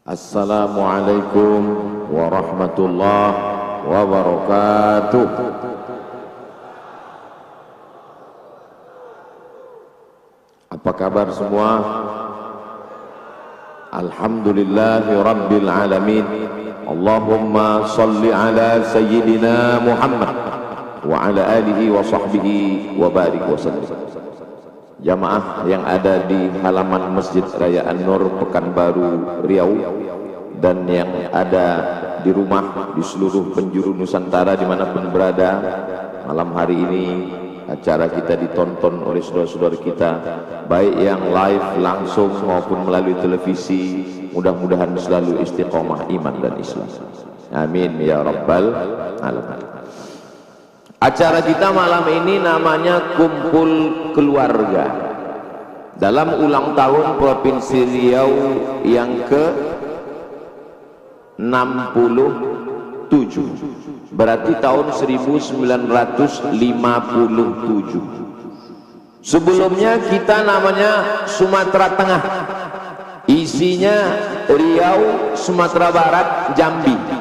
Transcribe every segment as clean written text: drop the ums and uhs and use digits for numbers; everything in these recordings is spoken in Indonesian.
Assalamualaikum warahmatullahi wabarakatuh. Apa kabar semua? Alhamdulillahi rabbil alamin. Allahumma salli ala sayyidina Muhammad wa ala alihi wa sahbihi wa barik wa sallim. Jamaah yang ada di halaman Masjid Raya An-Nur Pekanbaru Riau dan yang ada di rumah di seluruh penjuru Nusantara dimanapun berada, malam hari ini acara kita ditonton oleh saudara-saudara kita, baik yang live langsung maupun melalui televisi. Mudah-mudahan selalu istiqomah iman dan Islam. Amin ya rabbal alamin. Acara kita malam ini namanya Kumpul Keluarga dalam ulang tahun Provinsi Riau yang ke-67, berarti tahun 1957. Sebelumnya kita namanya Sumatera Tengah, isinya Riau, Sumatera Barat, Jambi.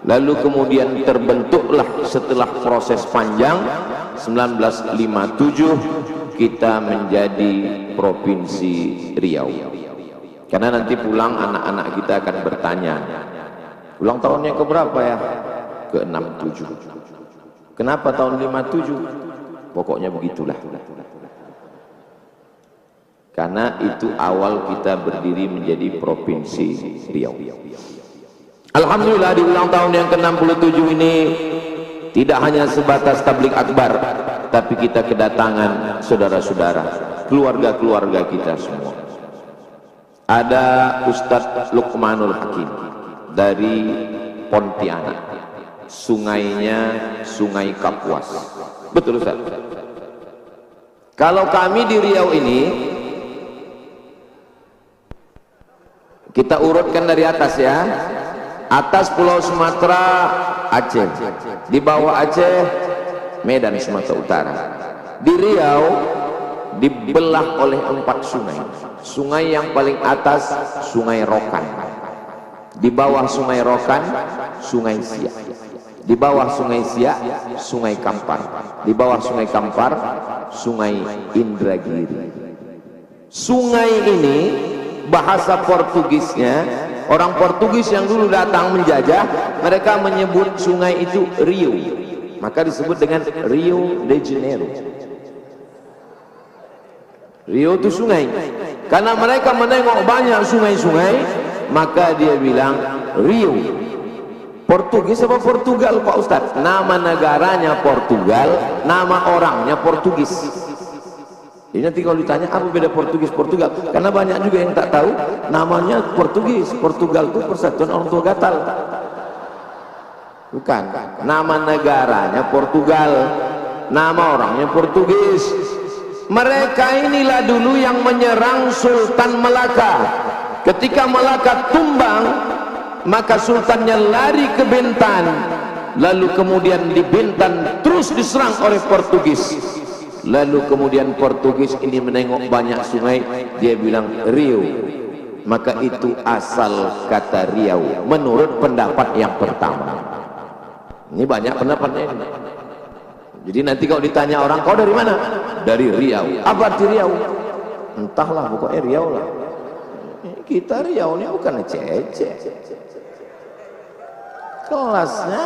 Lalu kemudian terbentuklah setelah proses panjang 1957 kita menjadi Provinsi Riau. Karena nanti pulang anak-anak kita akan bertanya, ulang tahunnya keberapa ya? Ke-67. Kenapa tahun 57? Pokoknya begitulah. Karena itu awal kita berdiri menjadi Provinsi Riau. Alhamdulillah di ulang tahun yang ke-67 ini tidak hanya sebatas tablik akbar, tapi kita kedatangan saudara-saudara, keluarga-keluarga kita semua. Ada Ustadz Luqmanul Hakim dari Pontianak, sungainya Sungai Kapuas. Betul Ustaz? Kalau kami di Riau ini, kita urutkan dari atas ya. Atas Pulau Sumatera, Aceh. Di bawah Aceh, Medan Sumatera Utara. Di Riau dibelah oleh 4 sungai. Sungai yang paling atas Sungai Rokan. Di bawah Sungai Rokan, Sungai Siak. Di bawah Sungai Siak, Sungai Kampar. Di bawah Sungai Kampar, Sungai Indragiri. Sungai ini bahasa Portugisnya, orang Portugis yang dulu datang menjajah, mereka menyebut sungai itu Rio, maka disebut dengan Rio de Janeiro. Rio itu sungai, karena mereka menengok banyak sungai-sungai, maka dia bilang Rio. Portugis apa Portugal Pak Ustadz? Nama negaranya Portugal, nama orangnya Portugis. Jadi nanti kalau ditanya apa beda Portugis Portugal, karena banyak juga yang tak tahu namanya Portugis. Portugal itu persatuan orang tua gatal, bukan. Nama negaranya Portugal, nama orangnya Portugis. Mereka inilah dulu yang menyerang Sultan Melaka. Ketika Melaka tumbang, maka sultannya lari ke Bintan, lalu kemudian di Bintan terus diserang oleh Portugis. Lalu kemudian Portugis ini menengok banyak sungai, dia bilang Rio, maka itu asal kata Riau menurut pendapat yang pertama. Ini banyak pendapatnya ini. Jadi nanti kalau ditanya orang, kau dari mana? Dari Riau. Apa arti Riau? Entahlah, pokoknya Riau lah. Kita Riau ini bukan Aceh, kelasnya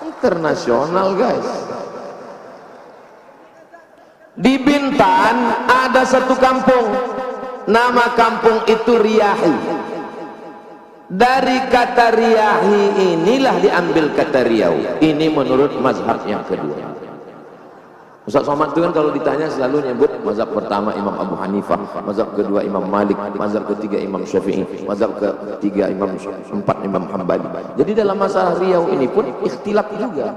internasional guys. Di Bintan ada satu kampung, nama kampung itu Riyahi. Dari kata Riyahi inilah diambil kata Riau. Ini menurut mazhab yang kedua. Ustaz Somad itu kan kalau ditanya selalu nyebut mazhab pertama Imam Abu Hanifah, mazhab kedua Imam Malik, mazhab ketiga Imam Syafi'i, mazhab ketiga empat Imam Hambali. Jadi dalam masalah Riau ini pun ikhtilaf juga.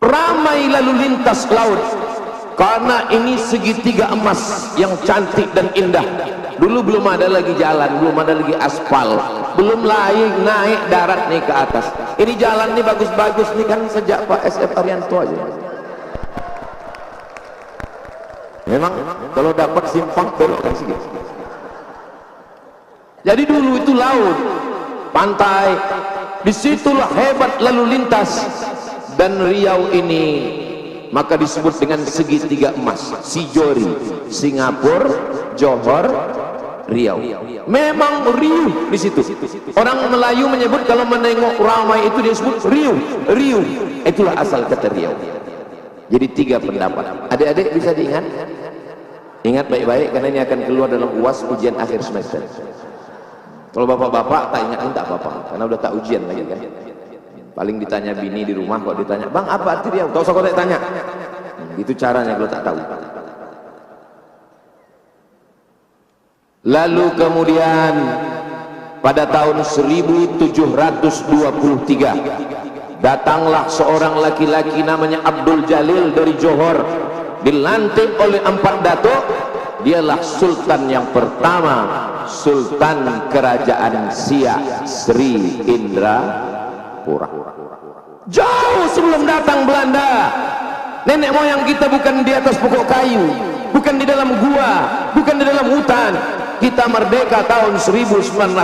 Ramai lalu lintas laut karena ini segitiga emas yang cantik dan indah. Dulu belum ada lagi jalan, belum ada lagi aspal, belum naik darat nih ke atas. Ini jalan nih bagus-bagus nih kan sejak Pak SF Arianto aja. Memang kalau dapat simpang belok kan sih. Jadi dulu itu laut, pantai, disitulah hebat lalu lintas. Dan Riau ini maka disebut dengan segitiga emas, Sijori, Singapura, Johor, Riau. Memang riuh di situ. Orang Melayu menyebut kalau menengok ramai itu disebut riuh, riuh. Itulah asal kata Riau. Jadi 3 pendapat. Adik-adik bisa diingat? Ingat baik-baik karena ini akan keluar dalam UAS ujian akhir semester. Kalau bapak-bapak tak ingat tak apa-apa, karena udah tak ujian lagi kan. Paling ditanya bini di rumah, kok ditanya, "Bang, apa arti Riau?" Tak usah kau tanya. Itu caranya kalau tak tahu. Lalu kemudian pada tahun 1723 datanglah seorang laki-laki namanya Abdul Jalil dari Johor, dilantik oleh 4 datuk. Dialah sultan yang pertama, Sultan Kerajaan Siak Sri Indrapura. Jauh sebelum datang Belanda, nenek moyang kita bukan di atas pokok kayu, bukan di dalam gua, bukan di dalam hutan. Kita merdeka tahun 1945.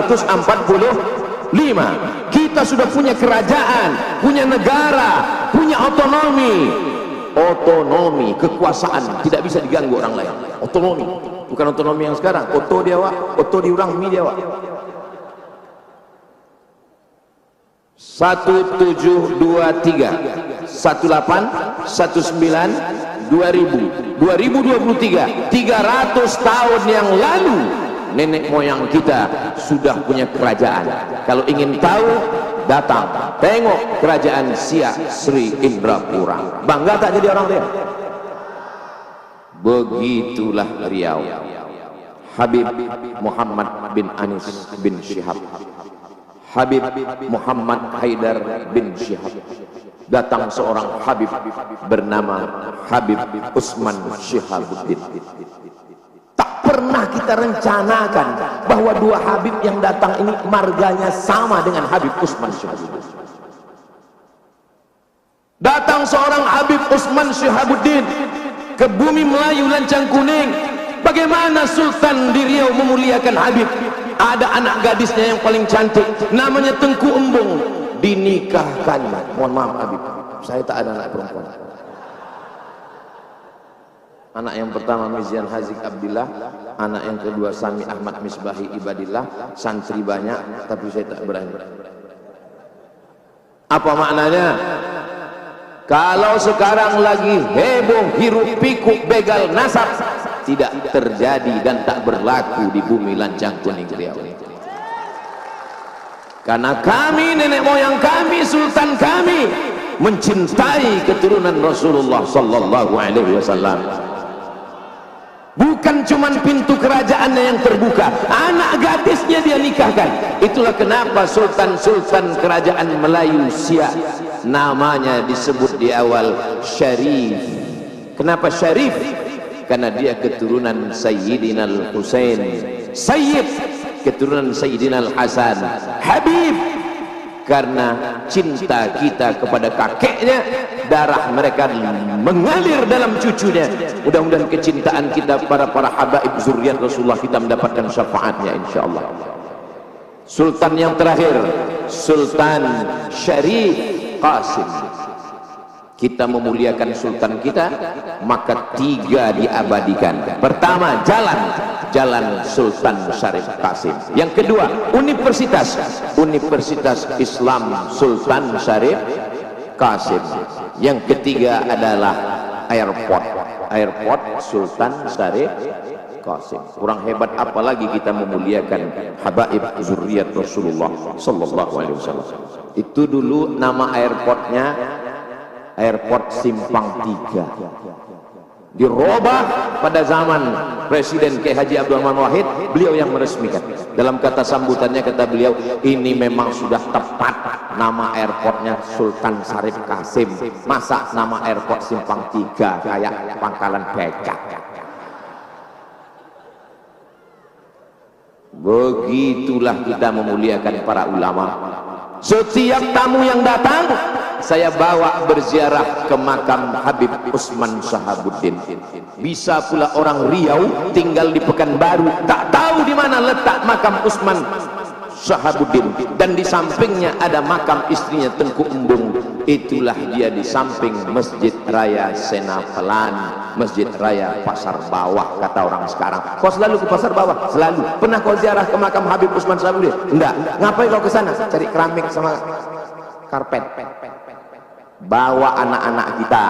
Kita sudah punya kerajaan, punya negara, punya otonomi. Otonomi, kekuasaan tidak bisa diganggu orang lain. Otonomi, bukan otonomi yang sekarang. Oto dia wak, oto diurang mi dia wak. 1723, 18, 19, 2000, 2023, 300 tahun yang lalu nenek moyang kita sudah punya kerajaan. Kalau ingin tahu, datang tengok kerajaan Siak Sri Indrapura. Bangga tak jadi orang Riau? Begitulah Riau. Habib Muhammad bin Anis bin Syihab, Habib Muhammad Haidar bin Syihab. Datang seorang Habib bernama Habib Usman Syihabuddin. Tak pernah kita rencanakan bahwa 2 Habib yang datang ini marganya sama dengan Habib Usman Syihabuddin. Datang seorang Habib Usman Syihabuddin ke bumi Melayu Lancang Kuning. Bagaimana Sultan di Riau memuliakan Habib? Ada anak gadisnya yang paling cantik, namanya Tengku Embung, dinikahkan. Mohon maaf Habib, saya tak ada anak perempuan. Anak yang pertama Mizian Hazik Abdillah, anak yang kedua Sami Ahmad Misbahi Ibadillah. Santri banyak tapi saya tak berani. Apa maknanya? Kalau sekarang lagi heboh hiruk pikuk begal nasab, tidak terjadi dan tak berlaku di bumi Lancang Kuning Riau. Karena kami, nenek moyang kami, sultan kami mencintai keturunan Rasulullah sallallahu alaihi wasallam. Bukan cuma pintu kerajaannya yang terbuka, anak gadisnya dia nikahkan. Itulah kenapa sultan-sultan kerajaan Melayu Siak namanya disebut di awal Syarif. Kenapa Syarif? Karena dia keturunan Sayyidina Al-Husain, Sayyid keturunan Sayyidina Al-Hasan, Habib karena cinta kita kepada kakeknya, darah mereka mengalir dalam cucunya. Mudah-mudahan kecintaan kita para habaib zuriat Rasulullah kita mendapatkan syafaatnya insyaallah. Sultan yang terakhir, Sultan Syarif Qasim. Kita memuliakan sultan kita, maka 3 diabadikan. Pertama, jalan Sultan Syarif Qasim. Yang kedua, Universitas Islam Sultan Syarif Qasim. Yang ketiga adalah airport Sultan Syarif Qasim. Kurang hebat apalagi kita memuliakan habaib zuriat Rasulullah sallallahu alaihi wasallam. Itu dulu nama airportnya Airport Simpang 3. Dirubah pada zaman Presiden K. Haji Abdul Rahman Wahid, beliau yang meresmikan. Dalam kata sambutannya kata beliau, ini memang sudah tepat nama airportnya Sultan Syarif Qasim. Masa nama airport Simpang 3 kayak pangkalan becak. Begitulah kita memuliakan para ulama. Setiap tamu yang datang saya bawa berziarah ke makam Habib Usman Sahabuddin. Bisa pula orang Riau tinggal di Pekanbaru tak tahu di mana letak makam Usman Sahabuddin, dan di sampingnya ada makam istrinya Tengku Embung. Itulah dia di samping Masjid Raya Senapelan, Masjid Raya Pasar Bawah kata orang sekarang. Kau selalu ke Pasar Bawah? Selalu. Pernah kau ziarah ke makam Habib Usman Sahabuddin? Enggak. Ngapain kau ke sana? Cari keramik sama karpet. Bawa anak-anak kita,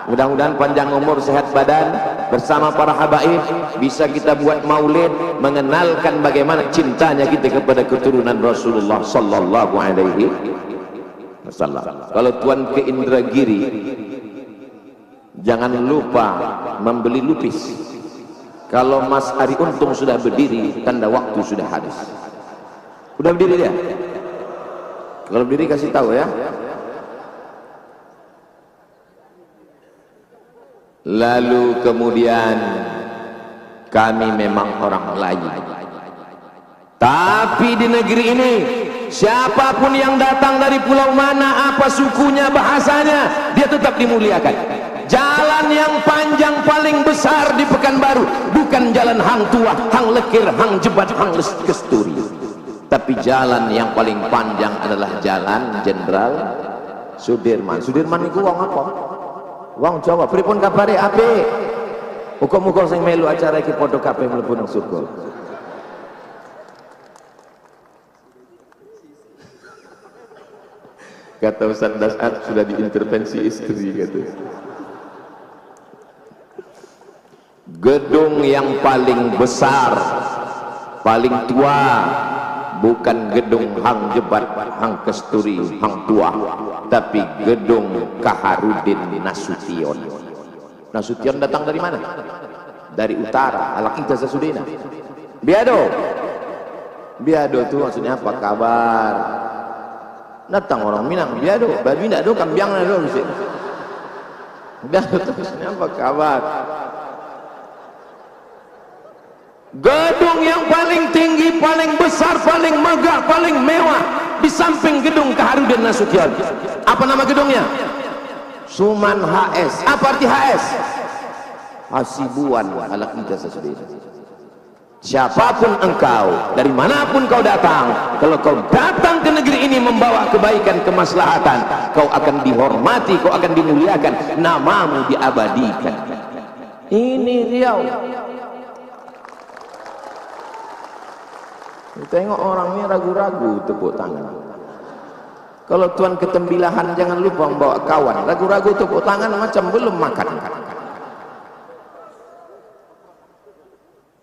mudah-mudahan panjang umur sehat badan, bersama para habaib bisa kita buat maulid mengenalkan bagaimana cintanya kita kepada keturunan Rasulullah sallallahu alaihi wasallam. Kalau tuan ke Indragiri jangan lupa membeli lupis. Kalau Mas Ari Untung sudah berdiri, tanda waktu sudah habis. Udah berdiri dia? Kalau berdiri kasih tahu ya. Lalu kemudian kami memang orang Melayu, tapi di negeri ini siapapun yang datang dari pulau mana, apa sukunya, bahasanya, dia tetap dimuliakan. Jalan yang panjang paling besar di Pekanbaru bukan jalan Hang Tuah, Hang Lekir, Hang Jebat, Hang Kesturi, tapi jalan yang paling panjang adalah Jalan Jenderal Sudirman. Sudirman itu wong apa? Wong Jawa. Pripun kabare apik? Muga-muga sing melu acara iki padha kabeh mlebu nang surga. Kata Ustaz Dasat sudah diintervensi istri gitu. Gedung yang paling besar, paling tua bukan gedung Hang Jebat, Hang Kesturi, Hang Tuah, tapi gedung Kaharudin Nasution. Nasution datang dari mana? Dari utara, Al-Aqidah Sasudina. Biado. Biado itu maksudnya apa? Kabar. Datang orang Minang, biado. Babi tidak ada, kambiang ada. Biado itu maksudnya apa? Kabar. Gedung yang paling tinggi, paling besar, paling megah, paling mewah di samping gedung Kaharudin Nasution. Apa nama gedungnya? Suman HS. Apa arti HS? Hasibuan Al-Aqidah Sasudina. Siapapun engkau, dari manapun kau datang, kalau kau datang ke negeri ini membawa kebaikan, kemaslahatan, kau akan dihormati, kau akan dimuliakan, namamu diabadikan. Ini Riau. Tengok orangnya ragu-ragu tepuk tangan. Kalau tuan ketembilahan jangan lupa membawa kawan. Ragu-ragu tepuk tangan macam belum makan.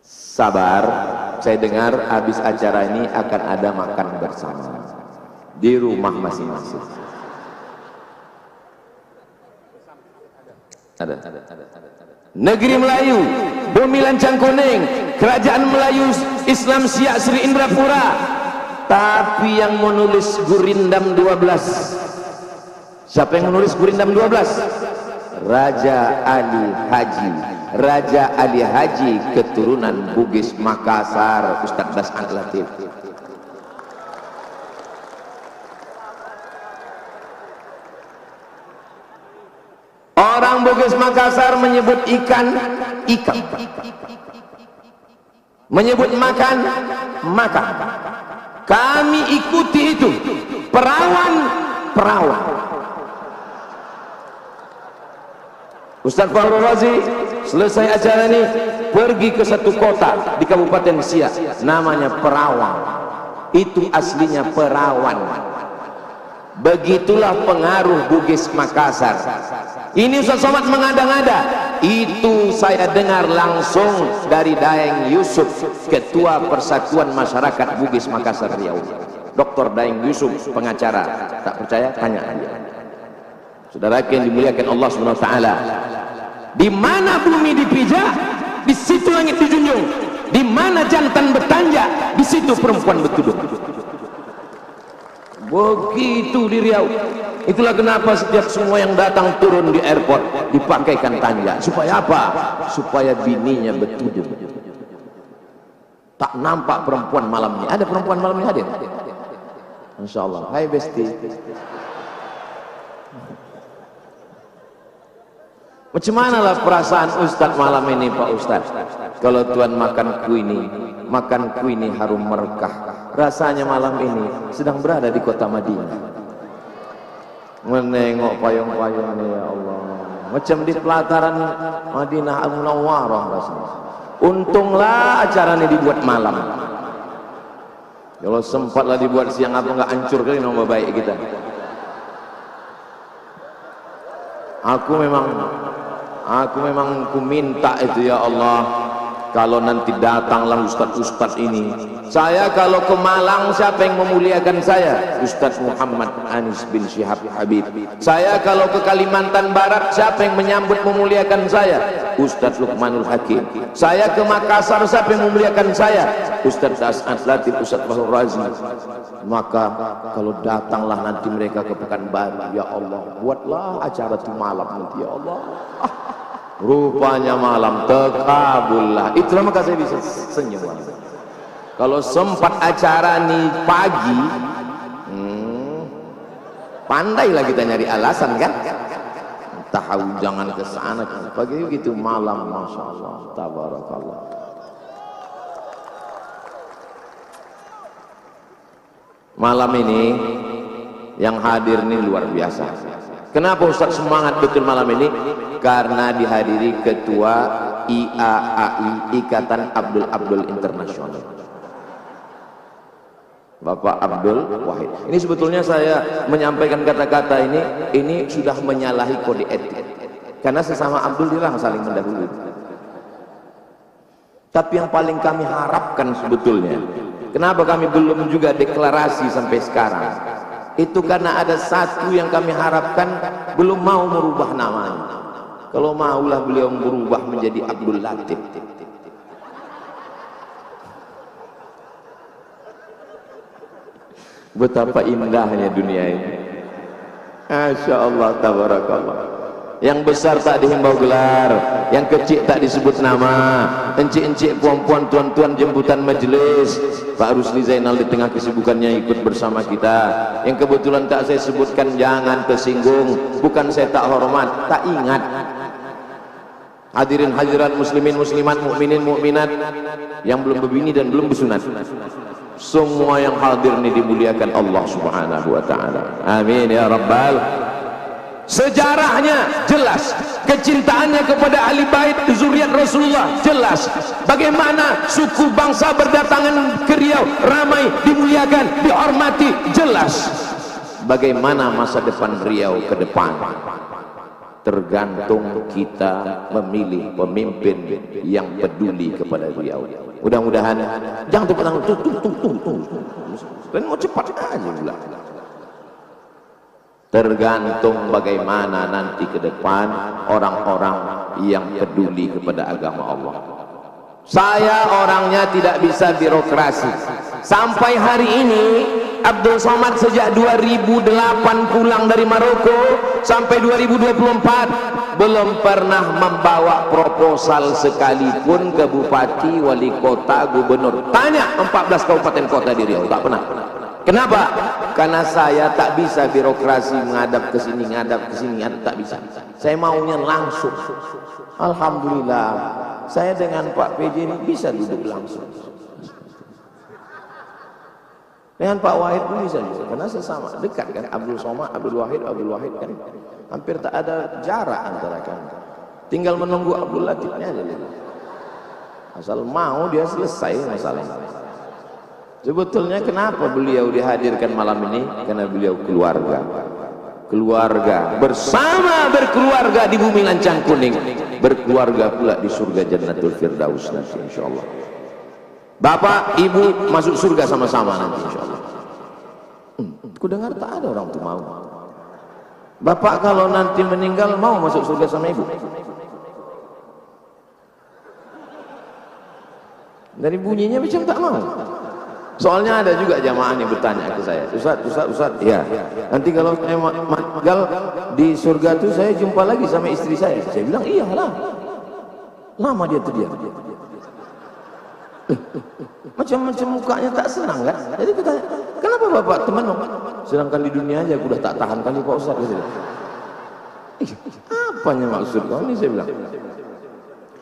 Sabar, saya dengar habis acara ini akan ada makan bersama di rumah masing-masing. Ada. Negeri Melayu, Bumi Lancang Kuning, Kerajaan Melayu Islam Siak Sri Indrapura. Tapi yang menulis Gurindam 12, siapa yang menulis Gurindam 12? Raja Ali Haji. Raja Ali Haji keturunan Bugis Makassar, Ustaz Dasat Latif. Orang Bugis Makassar menyebut ikan, ikan. Menyebut makan, makan. Kami ikuti itu. Perawan, perawan. Ustaz Fahru Razi selesai acara ini pergi ke satu kota di Kabupaten Siak, namanya Perawan. Itu aslinya perawan. Begitulah pengaruh Bugis Makassar. Ini Ustaz Somad mengada-ngada. Itu saya dengar langsung dari Daeng Yusuf, Ketua Persatuan Masyarakat Bugis Makassar Riau. Dr. Daeng Yusuf, pengacara. Tak percaya? Tanya aja. Saudara yang dimuliakan Allah Subhanahu wa taala. Di mana bumi dipijak, di situ langit dijunjung. Di mana jantan bertanja, di situ perempuan bertudung. Begitu di Riau. Itulah kenapa setiap semua yang datang turun di airport dipakaikan tanja. Supaya apa? Supaya bininya bertudung. Tak nampak perempuan malam ini. Ada perempuan malam ini hadir? Insya Allah. Hai Besti. Macam mana lah perasaan Ustadz malam ini Pak Ustadz? Kalau Tuhan makan kuini harum merekah. Rasanya malam ini sedang berada di kota Madinah. Menengok payung-payungnya ya Allah. Macam di pelataran Madinah Al-Munawwarah rasanya. Untunglah acara ini dibuat malam. Kalau sempatlah dibuat siang apa nggak hancur kali nama baik kita. Aku memang ku minta itu ya Allah, kalau nanti datanglah ustadz-ustadz ini, saya kalau ke Malang siapa yang memuliakan saya? Ustadz Muhammad Anis bin Syihab Habib. Saya kalau ke Kalimantan Barat siapa yang menyambut memuliakan saya? Ustadz Luqmanul Hakim. Saya ke Makassar siapa yang memuliakan saya? Ustadz As'ad Latif, Ustadz Bahur Razi. Maka kalau datanglah nanti mereka ke Pekanbaru, ya Allah, buatlah acara itu malam nanti ya Allah. Rupanya malam terkabullah. Itulah maka saya bisa senyum. Kalau sempat acara nih pagi, pandailah kita nyari alasan kan. Tahu jangan ke sana kan. Pagi gitu malam, masya Allah, tabarakallah. Malam ini yang hadir nih luar biasa. Kenapa Ustaz semangat betul malam ini? Karena dihadiri Ketua IAAI, Ikatan Abdul Internasional, Bapak Abdul Wahid. Ini sebetulnya saya menyampaikan kata-kata ini sudah menyalahi kode etik. Karena sesama Abdul dirang saling mendahului. Tapi yang paling kami harapkan sebetulnya, kenapa kami belum juga deklarasi sampai sekarang? Itu karena ada satu yang kami harapkan belum mau merubah namanya. Kalau maulah beliau berubah menjadi Abdul Latif. Betapa indahnya dunia ini. Masya Allah, tabarakallah. Yang besar tak dihimbau gelar, yang kecil tak disebut nama, encik-encik, puan-puan, tuan-tuan jemputan majelis. Pak Rusli Zainal di tengah kesibukannya ikut bersama kita. Yang kebetulan tak saya sebutkan jangan tersinggung, bukan saya tak hormat, tak ingat. Hadirin hadirat muslimin muslimat, mukminin mukminat yang belum berbini dan belum bersunat, semua yang hadir ini dimuliakan Allah Subhanahu wa taala. Amin ya rabbal. Sejarahnya jelas, kecintaannya kepada ahli bait zuriat Rasulullah jelas. Bagaimana suku bangsa berdatangan ke Riau, ramai, dimuliakan, dihormati, jelas. Bagaimana masa depan Riau ke depan, tergantung kita memilih pemimpin yang peduli kepada Riau. Mudah-mudahan jangan tepuk tangan, tunggu. Dan mau cepat aja pula. Tergantung bagaimana nanti ke depan orang-orang yang peduli kepada agama Allah. Saya orangnya tidak bisa birokrasi. Sampai hari ini Abdul Somad sejak 2008 pulang dari Maroko sampai 2024 belum pernah membawa proposal sekalipun ke bupati, wali kota, gubernur. Tanya 14 kabupaten kota di Riau, tak pernah. Kenapa? Karena saya tak bisa birokrasi, menghadap ke sini, tak bisa. Saya maunya langsung. Alhamdulillah, saya dengan Pak PJ ini bisa duduk langsung. Dengan Pak Wahid pun bisa juga, karena sesama dekat kan. Abdul Somad, Abdul Wahid kan hampir tak ada jarak antara kami. Tinggal menunggu Abdul Latifnya aja. Asal mau dia selesai masalahnya. Sebetulnya kenapa beliau dihadirkan malam ini? Karena beliau keluarga bersama berkeluarga di bumi lancang kuning, berkeluarga pula di surga Jannatul Firdaus nanti insyaallah. Bapak ibu masuk surga sama-sama nanti insyaallah. Ku dengar tak ada orang tuh mau. Bapak kalau nanti meninggal mau masuk surga sama ibu? Dari bunyinya macam tak mau. Soalnya ada juga jamaah yang bertanya ke saya, Ustaz, ya. Nanti kalau saya meninggal di surga itu saya jumpa lagi sama istri saya. Saya bilang iyalah. Lama dia tuh dia. Macam-macam mukanya tak senang kan? Jadi kita, kenapa bapak teman? sedangkan di dunia aja aku udah tak tahan kali Pak Ustaz gitu. Apanya maksud kau ini, saya bilang.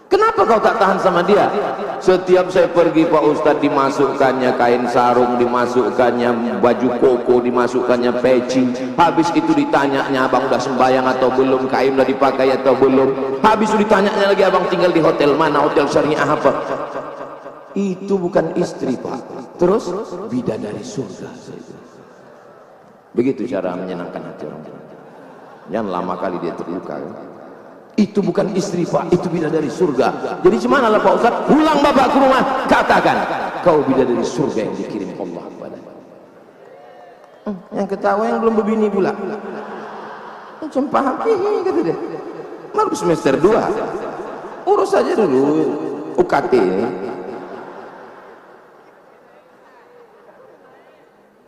Kenapa kau tak tahan sama dia? Setiap saya pergi Pak Ustadz, dimasukkannya kain sarung, dimasukkannya baju koko, dimasukkannya peci. Habis itu ditanyanya, abang udah sembahyang atau belum, kain udah dipakai atau belum. Habis itu ditanyanya lagi, abang tinggal di hotel mana, hotel syariah apa. Itu bukan istri Pak. Terus bidadari surga. Begitu cara menyenangkan hati orang. Jangan lama kali dia terluka kan? Itu bukan istri Pak, itu bidadari surga. Jadi gimana lah Pak Ustaz? Pulang bapak ke rumah, katakan kau bidadari surga yang dikirim Allah kepada. Yang ketawa yang belum berbini pula. Macam paham, kata dia. Baru semester 2. Urus saja dulu UKT ini.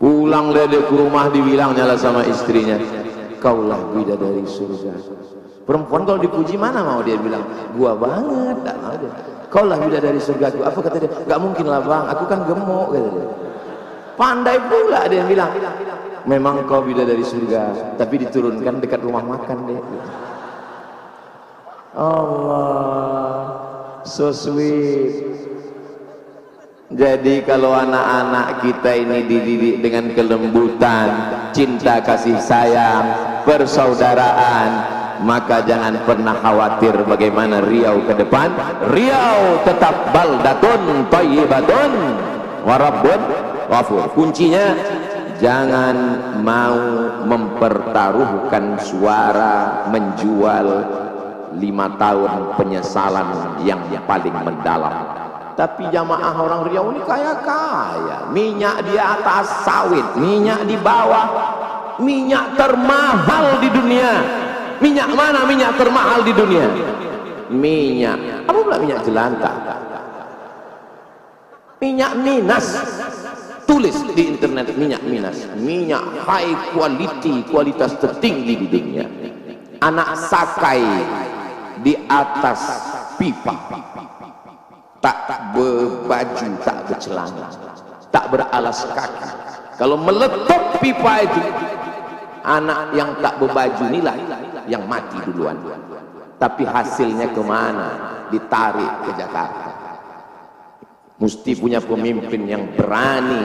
Pulang dia ke rumah, dibilangnya lah sama istrinya, kaulah bidadari surga. Perempuan kalau dipuji mana mau dia bilang, gua banget, tak mau dia. Kaulah bidadari surga. Apa kata dia? Gak mungkin lah bang, aku kan gemuk, kata dia. Pandai pula dia bilang, memang kau bidadari surga, tapi diturunkan dekat rumah makan deh. Allah, so sweet. Jadi kalau anak-anak kita ini dididik dengan kelembutan, cinta kasih sayang, persaudaraan, maka jangan pernah khawatir bagaimana Riau ke depan. Riau tetap baldatun thayyibatun wa rabbun ghafur. Kuncinya jangan mau mempertaruhkan suara, menjual 5 tahun penyesalan yang paling mendalam. Tapi jamaah orang Riau ini kaya-kaya, minyak di atas sawit, minyak di bawah, minyak termahal di dunia. Minyak mana minyak termahal di dunia? Minyak, apa pula minyak jelantah? Minyak Minas. Tulis di internet minyak Minas, minyak high quality, kualitas tertinggi di dunia. Anak sakai di atas pipa, tak berbaju, tak bercelana, tak beralas kaki. Kalau meletup pipa itu, anak yang tak berbaju inilah yang mati duluan. Tapi hasilnya kemana? Ditarik ke Jakarta. Mesti punya pemimpin yang berani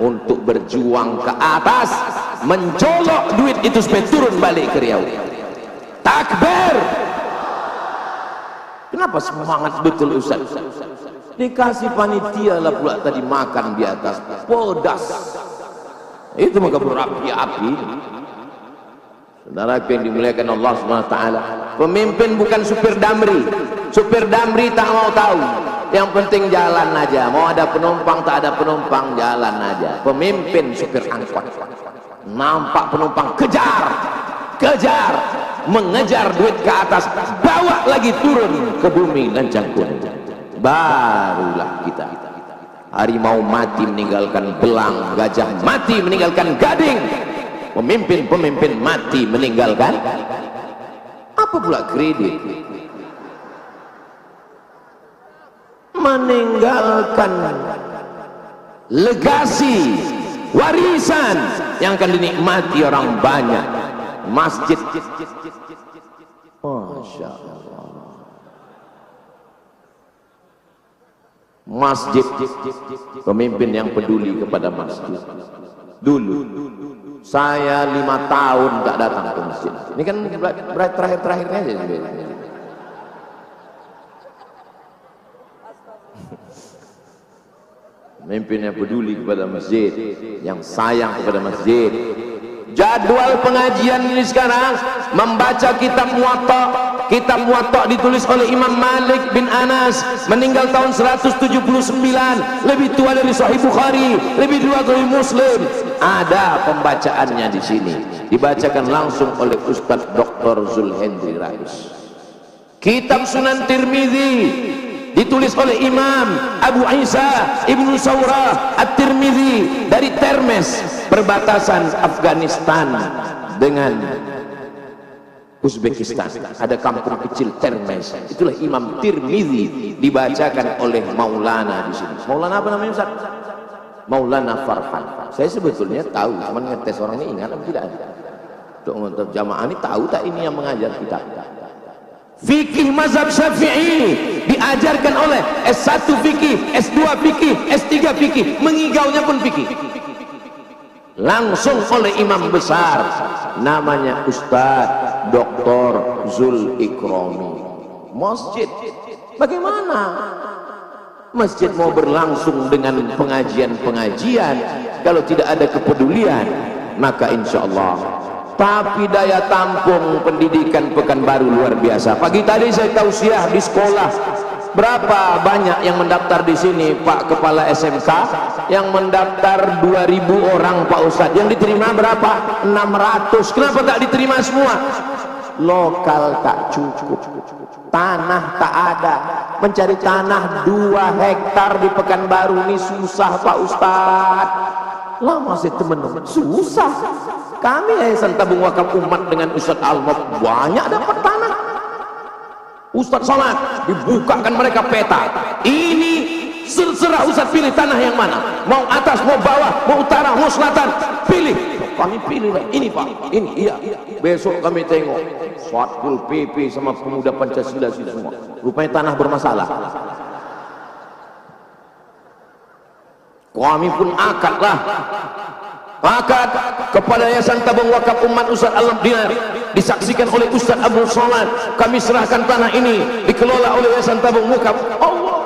untuk berjuang ke atas, mencolok duit itu supaya turun balik ke Riau. Takbir. Kenapa semangat betul Ustaz? Dikasih panitia lah pula tadi makan di atas pedas. Itu maka berapi-api. Saudara yang dimuliakan Allah SWT, pemimpin bukan supir damri. Supir damri tak mau tahu, yang penting jalan aja. Mau ada penumpang tak ada penumpang, jalan aja. Pemimpin supir angkot, nampak penumpang kejar, kejar, mengejar duit ke atas, bawa lagi turun ke bumi lancang kuning. Barulah kita. Harimau mati meninggalkan belang, gajah mati meninggalkan gading, pemimpin-pemimpin mati meninggalkan apa pula kredit, meninggalkan legasi, warisan yang akan dinikmati orang banyak. Masjid, Masya Allah, masjid, pemimpin yang peduli kepada masjid. Dulu saya 5 tahun tak datang ke masjid. Ini kan terakhir-terakhirnya aja. Pemimpin yang peduli kepada masjid, yang sayang kepada masjid. Jadwal pengajian ini sekarang membaca kitab Muwatta. Kitab Muwatta ditulis oleh Imam Malik bin Anas, meninggal tahun 179, lebih tua dari Sahih Bukhari, lebih tua dari Muslim. Ada pembacaannya di sini, dibacakan langsung oleh Ustaz Dr. Zulhendri Rais. Kitab Sunan Tirmidzi ditulis oleh Imam Abu Isa Ibnu Saurah At-Tirmidzi dari Termes, perbatasan Afghanistan dengan Uzbekistan. Ada kampung kecil Termes, itulah Imam Tirmidzi, dibacakan oleh Maulana di sini. Maulana apa namanya Ustaz? Maulana Farhan. Saya sebetulnya tahu, cuman ngetes orang ini ingat apa tidak ada. Untuk jamaah ini tahu tak ini yang mengajar kita. Fikih mazhab Syafi'i diajarkan oleh S1 fikih, S2 fikih, S3 fikih, mengigaunya pun fikih. Langsung oleh imam besar namanya Ustadz Dr. Zul Ikrami. Masjid bagaimana? Masjid mau berlangsung dengan pengajian-pengajian, kalau tidak ada kepedulian maka insya Allah. Tapi daya tampung pendidikan Pekanbaru luar biasa. Pagi tadi saya tausiah di sekolah, berapa banyak yang mendaftar di sini Pak Kepala SMK? Yang mendaftar 2000 orang Pak Ustadz, yang diterima berapa? 600. Kenapa tak diterima semua? Lokal tak cukup, tanah tak ada. Mencari tanah 2 hektar di Pekanbaru ini susah Pak Ustadz. Lama saya temen susah. Kami Yayasan Tabung Wakaf Umat dengan Ustadz Almof banyak dapat tanah. Ustadz sholat dibukakan mereka peta, ini serah Ustadz pilih tanah yang mana, mau atas, mau bawah, mau utara, mau selatan, pilih. Kami pilih ini Pak, ini iya. Besok kami tengok Satpol PP sama pemuda Pancasila semua, rupanya tanah bermasalah. Kami pun akadlah, akad kepada Yayasan Tabung Wakaf Umat Ustadz Alam Dinar, disaksikan oleh Ustadz Abdul Somad. Kami serahkan tanah ini dikelola oleh Yayasan Tabung Wakaf. Allah,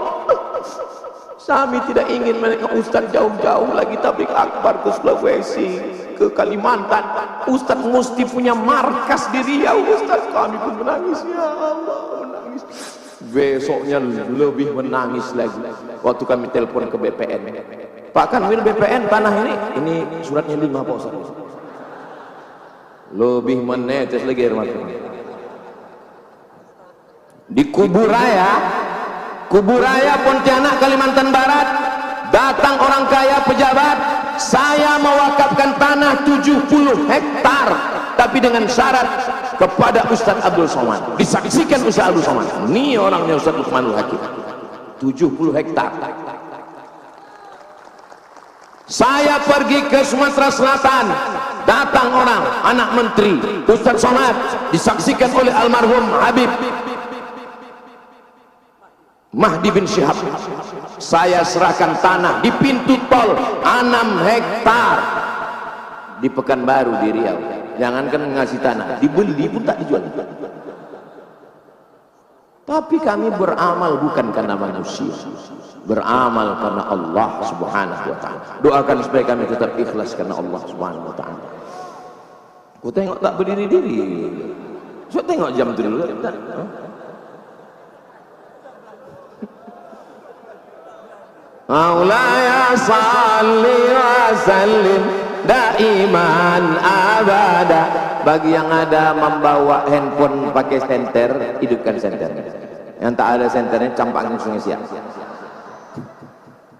kami tidak ingin mereka Ustadz jauh-jauh lagi tablik akbar ke Sulawesi, ke Kalimantan. Ustadz mesti punya markas di Riau. Ustadz, kami pun menangis, ya Allah, menangis. Besoknya lebih menangis lagi waktu kami telepon ke BPN. Pak Kanwil BPN tanah ini suratnya 5 Pak Ustadz. Lebih menetes lagi air mata. Di Kuburaya Pontianak Kalimantan Barat, datang orang kaya pejabat, saya mewakafkan tanah 70 hektar tapi dengan syarat kepada Ustadz Abdul Somad. Disaksikan Ustadz Abdul Somad, ini orangnya Ustadz Lukmanul Hakim. 70 hektar. Saya pergi ke Sumatera Selatan, datang orang, anak menteri Ustadz Somad, disaksikan oleh almarhum Habib Mahdi bin Syihab. Saya serahkan tanah di pintu tol 6 hektar di Pekanbaru di Riau. Jangankan ngasih tanah, dibeli pun tak dijual. Tapi kami beramal bukan karena manusia, beramal karena Allah Subhanahu wa ta'ala. Doakan supaya kami tetap ikhlas karena Allah Subhanahu wa ta'ala. Ku tengok tak berdiri-diri. Saya tengok jam itu dulu. Maulaya salli wa sallim daiman abada. Bagi yang ada membawa handphone pakai senter, hidupkan senternya. Yang tak ada senternya, campaknya Sungai Siak.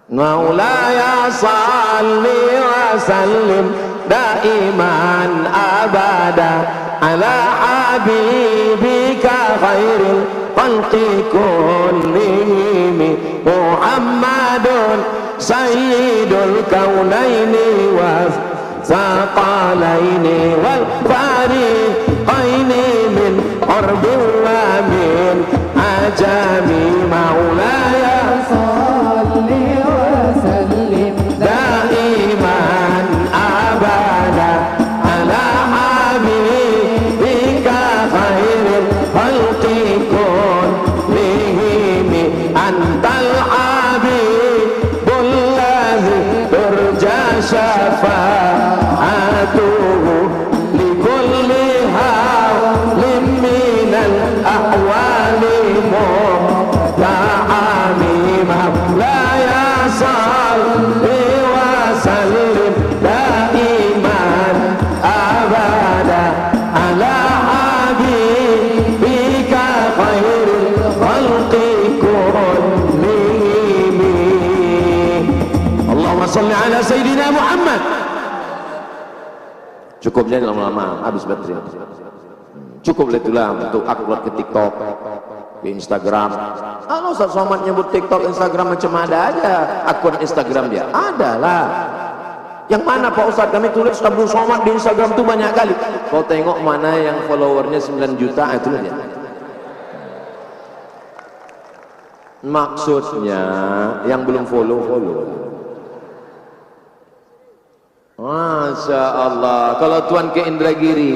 Maulaya salli wa sallim daiman abada ala habibika khairil khalqi kullihim Muhammadun sayyidul kaunaini wa saqalaini wal fariqaini min arbin wa min ajami. Maulaya salli wa sallim daiman abada ala habibika khairil khalqi kullihim antal habibullahi turja syafa'atuhu likulli hawlim minal ahwali muhta'ami. Maulaya salli wa sallim daiman abada ala habibika khairil khalqi kullihim. Allahumma salli ala Sayyidina Muhammad. Cukupnya lama-lama habis baterai. Cukup itulah untuk upload ke TikTok. di Instagram. Kalau Ustaz Somad nyebut TikTok, Instagram, macam ada aja akun Instagram dia. Adalah. Yang mana Pak Ustaz? Kami tulis Abdul Somad di Instagram itu banyak kali. Kau tengok mana yang followernya 9 juta, itu dia. Maksudnya yang belum follow. Masya Allah. Kalau Tuan ke Indragiri,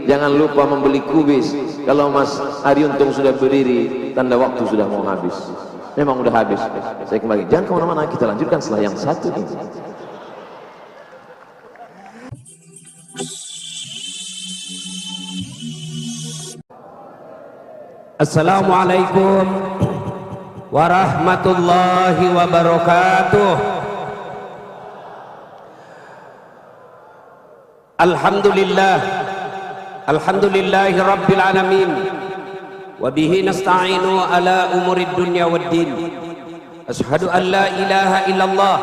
jangan lupa membeli kubis. Kalau Mas Ari Untung sudah berdiri, tanda waktu sudah mau habis. Memang udah habis. Saya kembali. Jangan kemana-mana, kita lanjutkan setelah yang satu ini. Assalamualaikum warahmatullahi wabarakatuh. Alhamdulillahi rabbil alamin, wa bihi nasta'inu ala umurid dunya waddin. Ashhadu an la ilaha illallah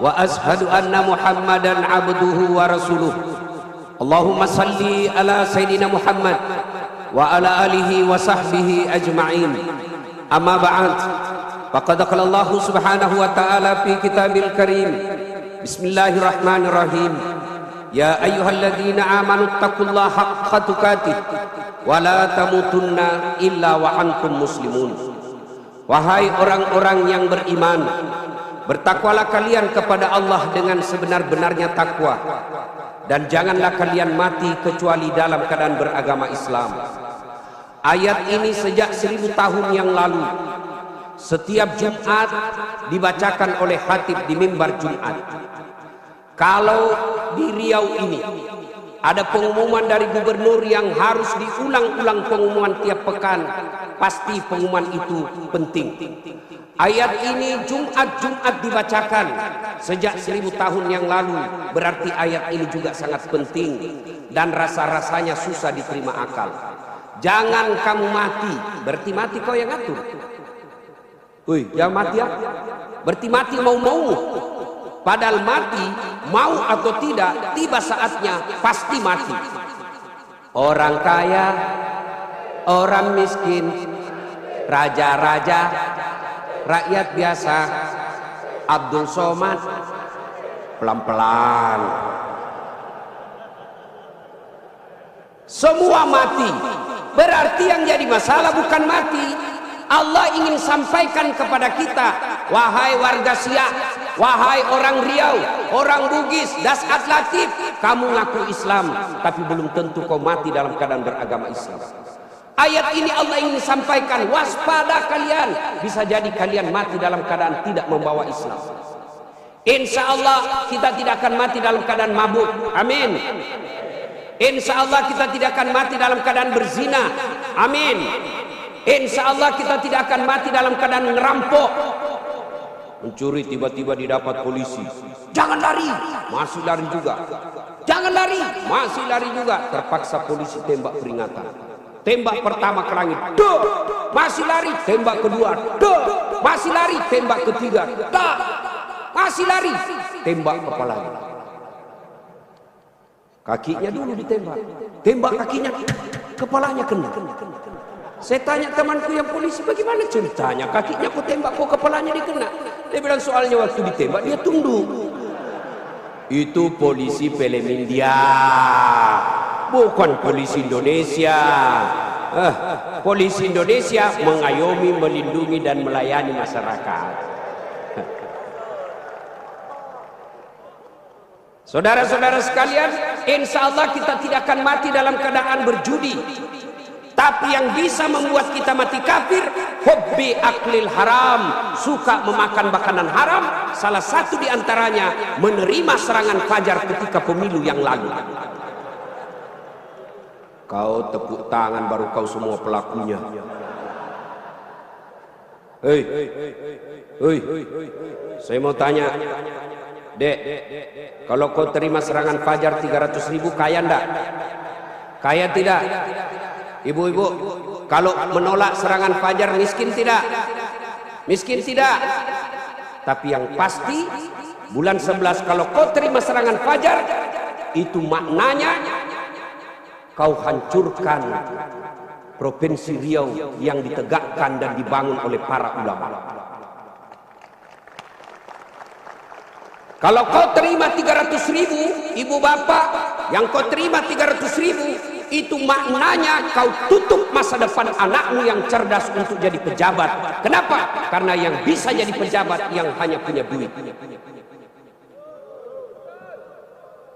wa ashhadu anna Muhammadan abduhu wa rasuluh. Allahumma salli ala sayyidina Muhammad wa ala alihi wa sahbihi ajma'in. Amma ba'd, faqad qala Allah subhanahu wa ta'ala fi kitabil karim. Bismillahirrahmanirrahim. Ya ayyuhalladzina amanu taqullaha haqqa tuqatih wa la tamutunna illa wa antum muslimun. Wahai orang-orang yang beriman, bertakwalah kalian kepada Allah dengan sebenar-benarnya takwa, dan janganlah kalian mati kecuali dalam keadaan beragama Islam. Ayat ini sejak 1000 tahun yang lalu setiap Jumat dibacakan oleh khatib di mimbar Jumat. Kalau di Riau ini ada pengumuman dari gubernur yang harus diulang-ulang pengumuman tiap pekan, pasti pengumuman itu penting. Ayat ini Jumat dibacakan sejak 1000 tahun yang lalu, berarti ayat ini juga sangat penting dan rasa-rasanya susah diterima akal. Jangan kamu mati, berarti mati kau yang atur. Wih, jangan mati ya, berarti mati mau-mau. Padahal mati, mau atau tidak, tiba saatnya pasti mati. Orang kaya, orang miskin, raja-raja, rakyat biasa, Abdul Somad, pelan-pelan. Semua mati. Berarti yang jadi masalah bukan mati. Allah ingin sampaikan kepada kita, wahai warga Siak, wahai orang Riau, orang Bugis, Dasat Latif, kamu ngaku Islam, tapi belum tentu kau mati dalam keadaan beragama Islam. Ayat ini Allah ingin sampaikan, waspada kalian, bisa jadi kalian mati dalam keadaan tidak membawa Islam. Insya Allah kita tidak akan mati dalam keadaan mabuk, amin. Insya Allah kita tidak akan mati dalam keadaan berzina, amin. Insya Allah kita tidak akan mati dalam keadaan ngerampok, mencuri tiba-tiba didapat polisi, jangan lari, masih lari juga, jangan lari, masih lari juga, terpaksa polisi tembak peringatan. Tembak pertama ke langit, duh, masih lari, tembak kedua, duh, masih lari, tembak ketiga, duh, masih lari, tembak kepalanya. Kakinya dulu ditembak, tembak kakinya, kepalanya kena. Saya tanya temanku yang polisi, bagaimana ceritanya? Kakinya aku tembak, kok kepalanya dikena? Dia bilang soalnya waktu ditembak dia tunduk. Itu polisi film India, bukan polisi Indonesia. Polisi Indonesia mengayomi, melindungi dan melayani masyarakat. Saudara-saudara sekalian, insya Allah kita tidak akan mati dalam keadaan berjudi. Tapi yang bisa membuat kita mati kafir, hobbi aklil haram, suka memakan makanan haram. Salah satu diantaranya menerima serangan fajar ketika pemilu yang lalu. Kau tepuk tangan baru kau semua pelakunya. Hei, saya mau tanya, Dek, kalau kau terima serangan fajar 300.000, kaya enggak? Kaya tidak? Ibu-ibu, kalau menolak serangan fajar miskin tidak? Miskin tidak? Tapi yang pasti bulan 11 kalau kau terima serangan fajar, itu maknanya kau hancurkan Provinsi Riau yang ditegakkan dan dibangun oleh para ulama. Kalau kau terima 300.000, ibu bapak, yang kau terima 300.000, itu maknanya kau tutup masa depan anakmu yang cerdas untuk jadi pejabat. Kenapa? Karena yang bisa jadi pejabat yang hanya punya duit.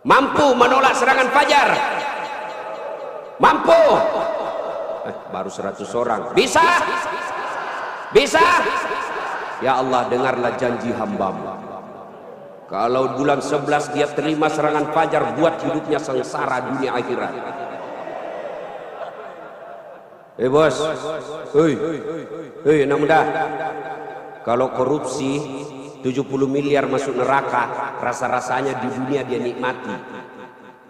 Mampu menolak serangan fajar? Mampu? Baru 100 orang. Bisa? Bisa? Ya Allah, dengarlah janji hamba-Mu. Kalau bulan 11 dia terima serangan fajar, buat hidupnya sengsara dunia akhirat. Bos, anak muda, kalau korupsi 70 miliar masuk neraka, rasa-rasanya di dunia dia nikmati.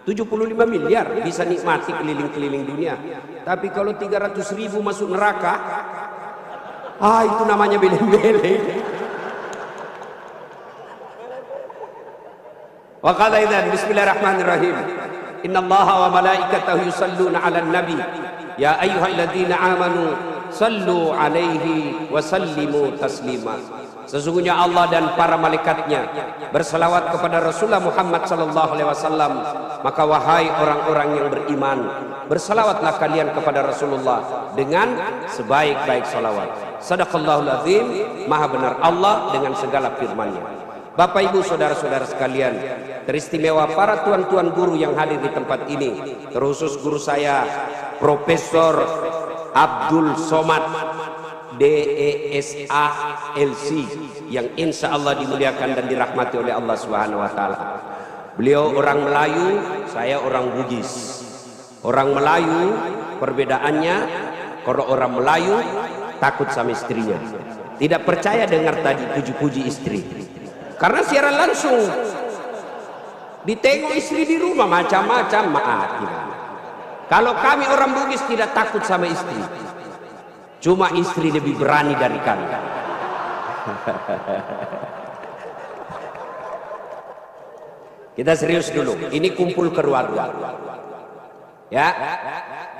75 miliar bisa nikmati keliling-keliling dunia. Tapi kalau 300.000 masuk neraka, itu namanya beleng-beleng. Wa qala idzan bismillahirrahmanirrahim. Innallaha wa malaikatahu yusalluna 'alan nabi. Ya ayyuhalladzina amanu sallu 'alaihi wa sallimu taslima. Sesungguhnya Allah dan para malaikatnya berselawat kepada Rasulullah Muhammad sallallahu alaihi wasallam. Maka wahai orang-orang yang beriman, berselawatlah kalian kepada Rasulullah dengan sebaik-baik salawat. Sadaqallahul azim, maha benar Allah dengan segala firman-Nya. Bapak Ibu saudara-saudara sekalian, teristimewa para tuan-tuan guru yang hadir di tempat ini, terkhusus guru saya Profesor Abdul Somad DESA LC yang insya Allah dimuliakan dan dirahmati oleh Allah Subhanahu wa Ta'ala. Beliau orang Melayu, saya orang Bugis. Orang Melayu perbedaannya, kalau orang Melayu takut sama istrinya, tidak percaya dengar tadi puji-puji istri. Karena siaran langsung ditengok istri di rumah macam-macam, maaf. Kalau kami orang Bugis tidak takut sama istri, cuma istri lebih berani dari kami. Kita serius dulu, ini kumpul keluarga. Ya,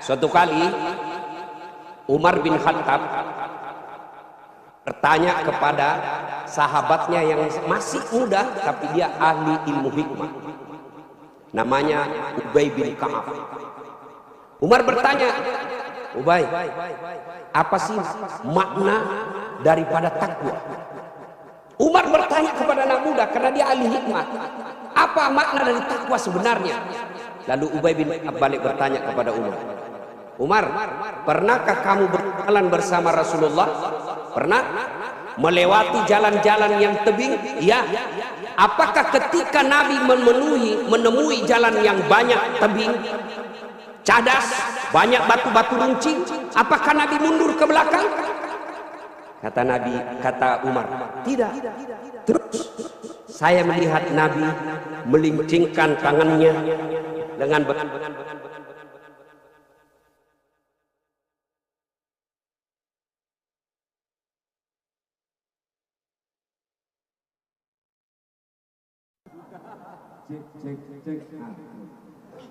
suatu kali Umar bin Khattab bertanya kepada sahabatnya yang masih muda tapi dia ahli ilmu hikmah, namanya Ubay bin Ka'ab. Umar bertanya, Ubay, apa sih makna daripada takwa? Umar bertanya kepada anak muda karena dia ahli hikmah, apa makna dari takwa sebenarnya? Lalu Ubay bin Ka'ab balik bertanya kepada Umar, Umar, pernahkah kamu berjalan bersama Rasulullah? Pernah? Melewati jalan-jalan yang tebing? Ya. Apakah ketika Nabi menemui jalan yang banyak tebing, cadas, banyak batu-batu runcing, apakah Nabi mundur ke belakang? Kata Umar, tidak. Terus saya melihat Nabi melincingkan tangannya dengan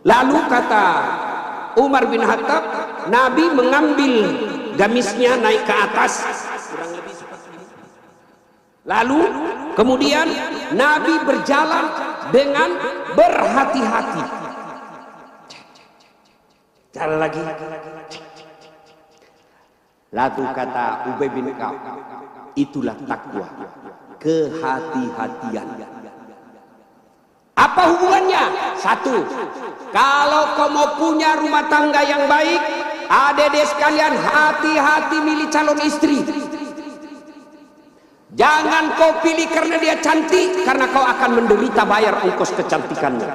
lalu kata Umar bin Khattab, Nabi mengambil gamisnya naik ke atas, kurang lebih seperti ini. Lalu kemudian Nabi berjalan dengan berhati-hati. Jalan lagi. Lalu kata Ubay bin Ka'ab, itulah takwa, kehati-hatian. Apa hubungannya? Satu, kalau kau mau punya rumah tangga yang baik, adik-adik sekalian, hati-hati milih calon istri. Jangan kau pilih karena dia cantik, karena kau akan menderita bayar ongkos kecantikannya.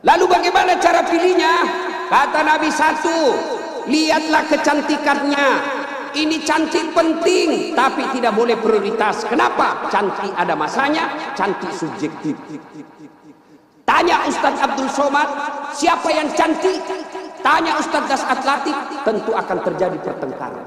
Lalu bagaimana cara pilihnya? Kata Nabi, satu, lihatlah kecantikannya. Ini cantik penting, tapi tidak boleh prioritas. Kenapa? Cantik ada masanya, cantik subjektif. Tanya Ustadz Abdul Somad, siapa yang cantik? Tanya Ustadz Das'at Latif, tentu akan terjadi pertengkaran.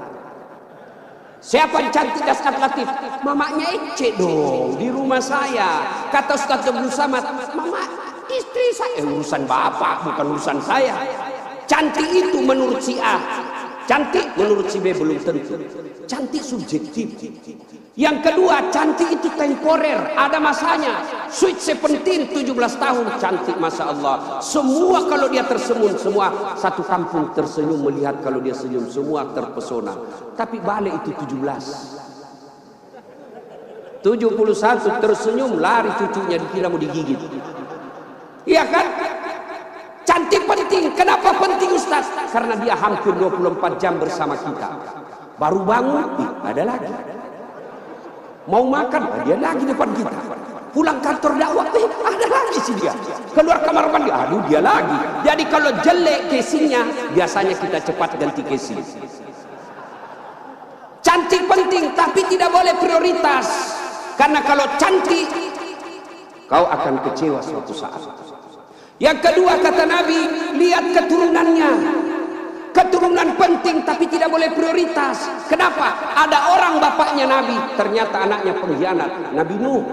Siapa yang cantik Das'at Latif? Mamanya Ece dong, di rumah saya. Kata Ustadz Abdul Somad, mama istri saya, urusan bapak bukan urusan saya. Cantik itu menurut si A, cantik menurut si B belum tentu. Cantik subjektif. Yang kedua, cantik itu temporer, ada masanya. Sweet 17, 17 tahun, cantik Masya Allah. Semua kalau dia tersenyum, semua satu kampung tersenyum melihat kalau dia senyum, semua terpesona. Tapi balik itu 17. 71 tersenyum, lari cucunya dikira mau digigit. Iya kan? Cantik penting. Kenapa penting Ustaz? Karena dia hampir 24 jam bersama kita. Baru bangun, ada lagi. Mau makan, dia lagi depan kita. Pulang kantor dakwah, ada lagi sih dia. Keluar kamar mandi, aduh dia lagi. Jadi kalau jelek casingnya, biasanya kita cepat ganti casing. Cantik penting, tapi tidak boleh prioritas. Karena kalau cantik, kau akan kecewa suatu saat. Yang kedua kata Nabi, lihat keturunannya. Keturunan penting tapi tidak boleh prioritas. Kenapa? Ada orang bapaknya Nabi, ternyata anaknya pengkhianat, Nabi Nuh.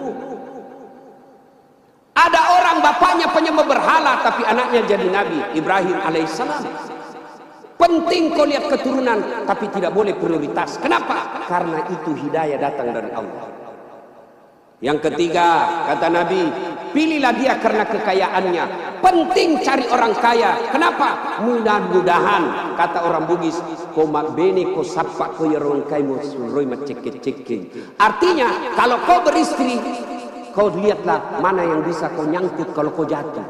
Ada orang bapaknya penyembah berhala tapi anaknya jadi Nabi, Ibrahim alaihissalam. Penting kau lihat keturunan tapi tidak boleh prioritas. Kenapa? Karena itu hidayah datang dari Allah. Yang ketiga kata Nabi, pilihlah dia karena kekayaannya. Penting cari orang kaya. Kenapa? Mudah-mudahan kata orang Bugis, komak bene ko sapa ko yarong kai mo suroi macek-cek. Artinya kalau kau beristri, kau lihatlah mana yang bisa kau nyangkut kalau kau jatuh.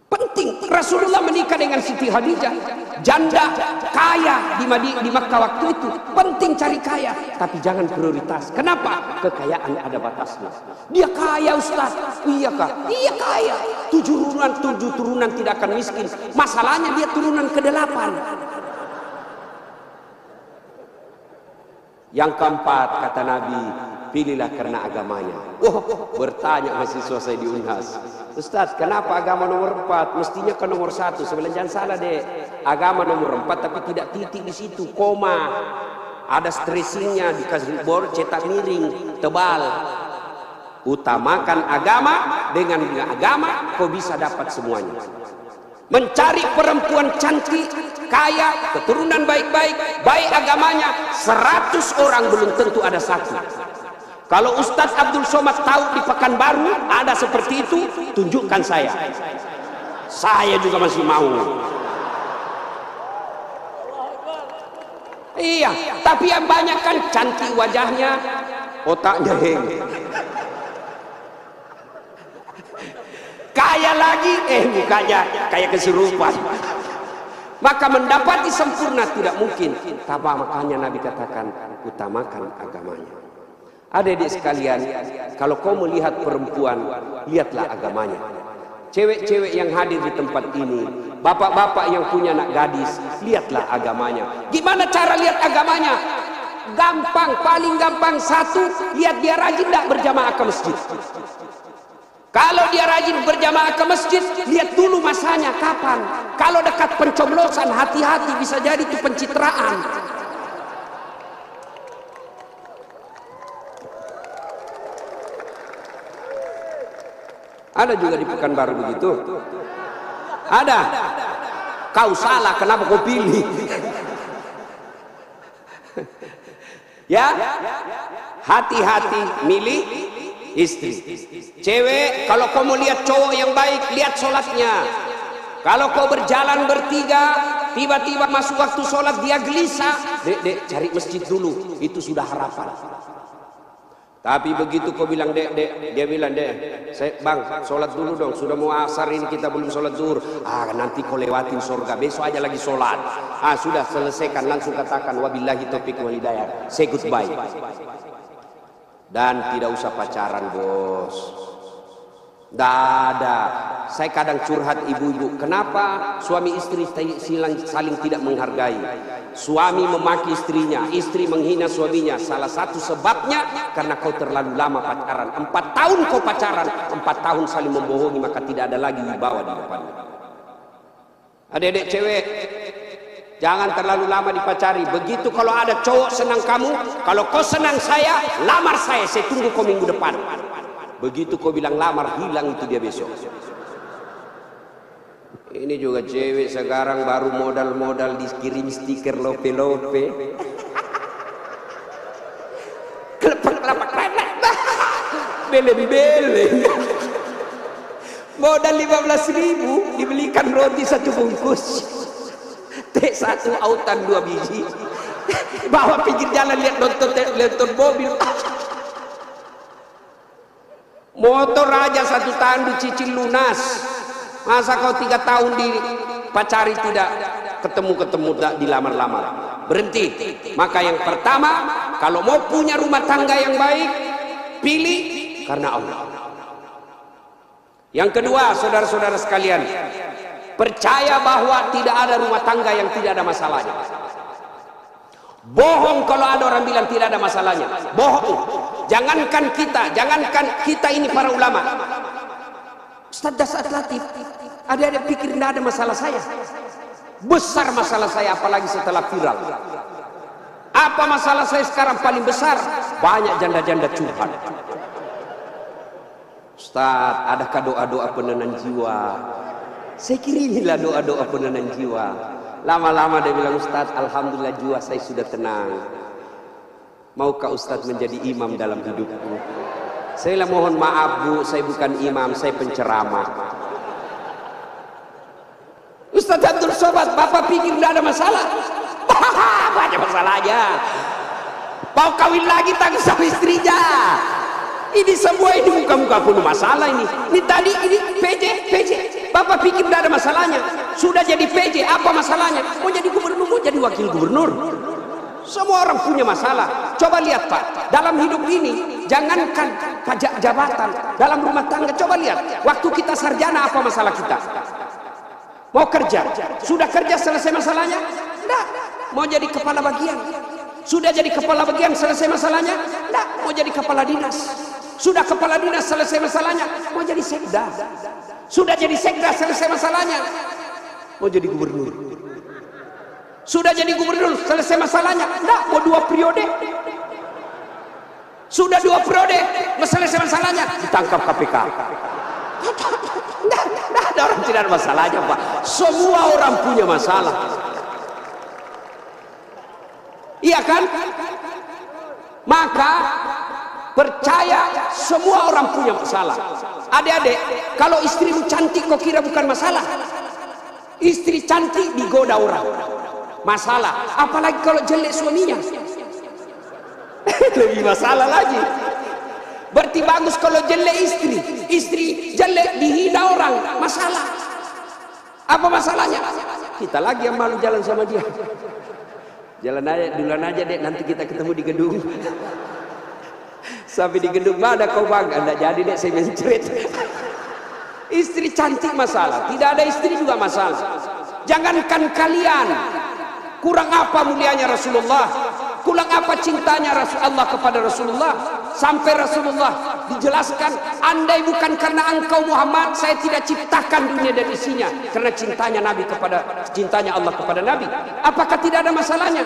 Penting. Rasulullah menikah dengan Siti Khadijah, janda kaya di Makkah waktu itu. Penting cari kaya, tapi jangan prioritas. Kenapa? Kekayaan ada batasnya. Dia kaya Ustaz, iya kah? Iya kaya. 7 turunan tidak akan miskin. Masalahnya dia turunan ke-8. Yang keempat kata Nabi, pilihlah karena agamanya. Bertanya mahasiswa saya di Unhas, Ustaz, kenapa agama nomor 4? Mestinya ke nomor 1. Sebenarnya jangan salah deh. Agama nomor 4 tapi tidak titik di situ, koma. Ada stressingnya, dikasih bor cetak miring tebal. Utamakan agama, dengan agama kau bisa dapat semuanya. Mencari perempuan cantik, kaya, keturunan baik-baik, baik agamanya, 100 orang belum tentu ada satu. Kalau Ustadz Abdul Somad tahu di Pekanbaru ada seperti itu, tunjukkan saya. Saya juga masih mau. Iya, tapi yang banyak kan cantik wajahnya, otaknya heng. Kaya lagi, mukanya kayak kesurupan. Maka mendapati sempurna tidak mungkin. Tapi makanya Nabi katakan, utamakan agamanya. Adik-adik sekalian, kalau kau melihat perempuan, lihatlah agamanya. Cewek-cewek yang hadir di tempat ini, bapak-bapak yang punya anak gadis, lihatlah agamanya. Gimana cara lihat agamanya? Gampang, paling gampang. Satu, lihat dia rajin tidak berjamaah ke masjid. Kalau dia rajin berjamaah ke masjid, lihat dulu masanya kapan. Kalau dekat pencoblosan, hati-hati, bisa jadi itu pencitraan. Ada juga di Pekanbaru begitu. Ada. Kau salah, kenapa kau pilih? Ya, hati-hati milih istri. Cewek, kalau kau mau lihat cowok yang baik, lihat sholatnya. Kalau kau berjalan bertiga, tiba-tiba masuk waktu sholat dia gelisah, dek, cari masjid dulu, itu sudah harapan. Tapi begitu kau bilang dek, dia bilang bang, sholat dulu dong, sudah mau asar ini kita belum sholat zuhur. Nanti kau lewatin surga, besok aja lagi sholat. Sudah selesaikan, langsung katakan wabillahi taufiq wal hidayah, say goodbye. Dan tidak usah pacaran bos. Tidak ada. Saya kadang curhat ibu-ibu, kenapa suami istri saling tidak menghargai? Suami memaki istrinya, istri menghina suaminya. Salah satu sebabnya karena kau terlalu lama pacaran. 4 tahun kau pacaran, 4 tahun saling membohongi, maka tidak ada lagi wibawa di depannya. Adik-adik cewek, jangan terlalu lama dipacari. Begitu kalau ada cowok senang kamu, kalau kau senang saya, lamar saya tunggu kau minggu depan. Begitu kau bilang lamar, hilang itu dia besok. Ini juga cewek sekarang baru modal-modal dikirim stiker lope-lope. Kelepak-kelepak bele-bele. Modal 15.000 dibelikan roti 1 bungkus. Teh 1 autan 2 biji. Bawa pinggir jalan lihat nonton mobil. Motor aja 1 tahun dicicil lunas. Masa kau 3 tahun dipacari tidak ketemu tak dilamar-lamar? Berhenti. Maka yang pertama, kalau mau punya rumah tangga yang baik, pilih karena Allah. Yang kedua, saudara-saudara sekalian, percaya bahwa tidak ada rumah tangga yang tidak ada masalahnya. Bohong kalau ada orang bilang tidak ada masalahnya. Bohong. Jangankan kita ini para ulama. Ustaz Dasat Latif, ada pikir tidak ada masalah saya. Besar masalah saya, apalagi setelah viral. Apa masalah saya sekarang paling besar? Banyak janda-janda curhat. Ustaz, adakah doa-doa penenang jiwa? Saya kirimilah doa-doa penenang jiwa. Lama-lama dia bilang, Ustaz, alhamdulillah jiwa saya sudah tenang. Maukah Ustaz menjadi imam dalam hidupku? Saya mohon maaf Bu, saya bukan imam, saya penceramah. Ustaz Abdul Somad, Bapak pikir tidak ada masalah? Banyak masalahnya. Mau kawin lagi tak sama istrinya. Ini semua ini muka-muka penuh masalah ini. Ini tadi ini PJ. Bapak pikir tidak ada masalahnya. Sudah jadi PJ, apa masalahnya? Mau jadi gubernur, mau jadi wakil gubernur. Semua orang punya masalah. Coba lihat Pak, dalam hidup ini jangankan pajak jabatan, dalam rumah tangga coba lihat. Waktu kita sarjana apa masalah kita? Mau kerja, sudah kerja selesai masalahnya? Tidak. Mau jadi kepala bagian, sudah jadi kepala bagian selesai masalahnya? Tidak. Mau jadi kepala dinas, sudah kepala dinas selesai masalahnya? Mau jadi sekda, sudah jadi sekda selesai masalahnya? Mau jadi gubernur, sudah jadi gubernur selesai masalahnya? Tidak. Mau 2 periode, sudah 2 periode selesai masalahnya? Ditangkap KPK. Tidak ada orang tidak ada masalahnya Pak. Semua orang punya masalah. Iya kan? Maka percaya semua orang punya masalah. Adik-adik, kalau istrimu cantik kau kira bukan masalah? Istri cantik digoda orang, masalah. Apalagi kalau jelek suaminya, lebih masalah lagi. Berarti bagus kalau jelek istri jelek dihina orang, masalah. Apa masalahnya? Kita lagi yang malu jalan sama dia. Jalan aja, duluan aja dek, nanti kita ketemu di gedung. Sampai di gedung mana kau bang? Anda jadi dek, saya mencret. Istri cantik masalah, tidak ada istri juga masalah. Jangankan kalian, kurang apa mulianya Rasulullah, kurang apa cintanya Rasulullah kepada Rasulullah, sampai Rasulullah dijelaskan, andai bukan karena engkau Muhammad, saya tidak ciptakan dunia dan isinya. Karena cintanya Allah kepada Nabi. Apakah tidak ada masalahnya?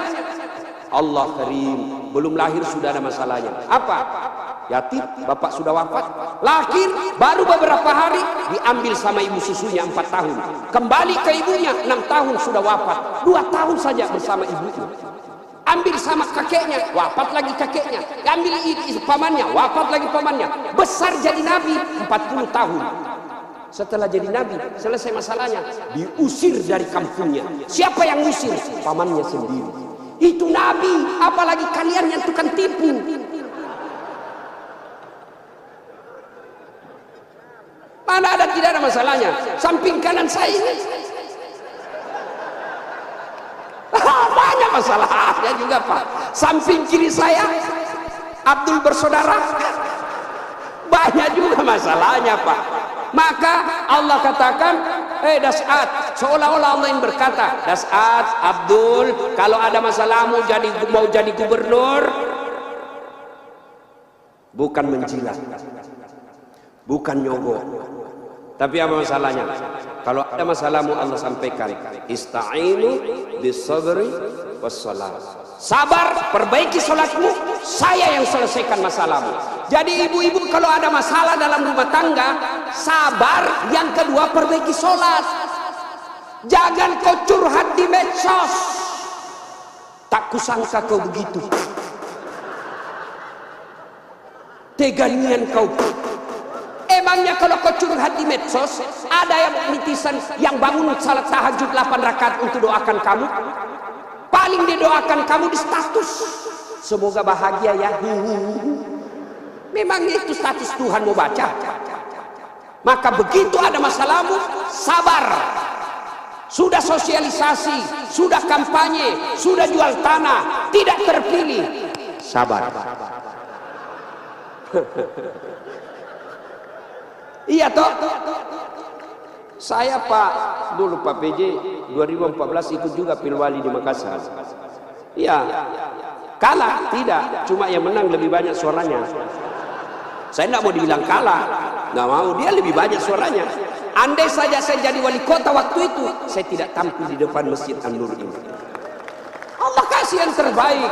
Allah Karim, belum lahir sudah ada masalahnya. Apa? Yatim, bapak sudah wafat, lahir baru beberapa hari diambil sama ibu susunya 4 tahun, kembali ke ibunya 6 tahun sudah wafat, 2 tahun saja bersama ibunya. Ambil sama kakeknya, wafat lagi kakeknya. Ambil pamannya, wafat lagi pamannya. Besar jadi nabi 40 tahun. Setelah jadi nabi, selesai masalahnya, diusir dari kampungnya. Siapa yang usir? Pamannya sendiri. Itu nabi, apalagi kalian yang tukang tipu. Mana ada tidak ada masalahnya? Samping kanan saya ini banyak masalahnya juga Pak. Samping kiri saya Abdul bersaudara, banyak juga masalahnya Pak. Maka Allah katakan, Das'at, seolah-olah Allah yang berkata, Das'at, Abdul, kalau ada masalahmu mau jadi gubernur, bukan menjilat, bukan nyogok, tapi apa masalahnya? Kalau ada masalahmu Allah sampaikan, ista'inu bis-sabri was-salat. Sabar, perbaiki salatmu, saya yang selesaikan masalahmu. Jadi ibu-ibu kalau ada masalah dalam rumah tangga, sabar. Yang kedua, perbaiki salat. Jangan kau curhat di medsos. Tak kusangka kau begitu. Teganian kau. Emangnya kalau kau curhat di medsos, ada yang netizen yang bangun salat tahajud 8 rakaat untuk doakan kamu? Paling didoakan kamu di status, semoga bahagia ya. Memang itu status Tuhan mau baca? Maka begitu ada masalahmu, sabar. Sudah sosialisasi, sudah kampanye, sudah jual tanah, tidak terpilih, sabar. Iya toh. Saya dulu Pak PJ 2014 ikut juga Pilwali di Makassar. Iya, kalah tidak, cuma yang menang lebih banyak suaranya. Saya tidak mau dibilang kalah, nggak mau, dia lebih banyak suaranya. Andai saja saya jadi wali kota waktu itu, saya tidak tampil di depan Masjid An-Nur ini. Allah kasih yang terbaik.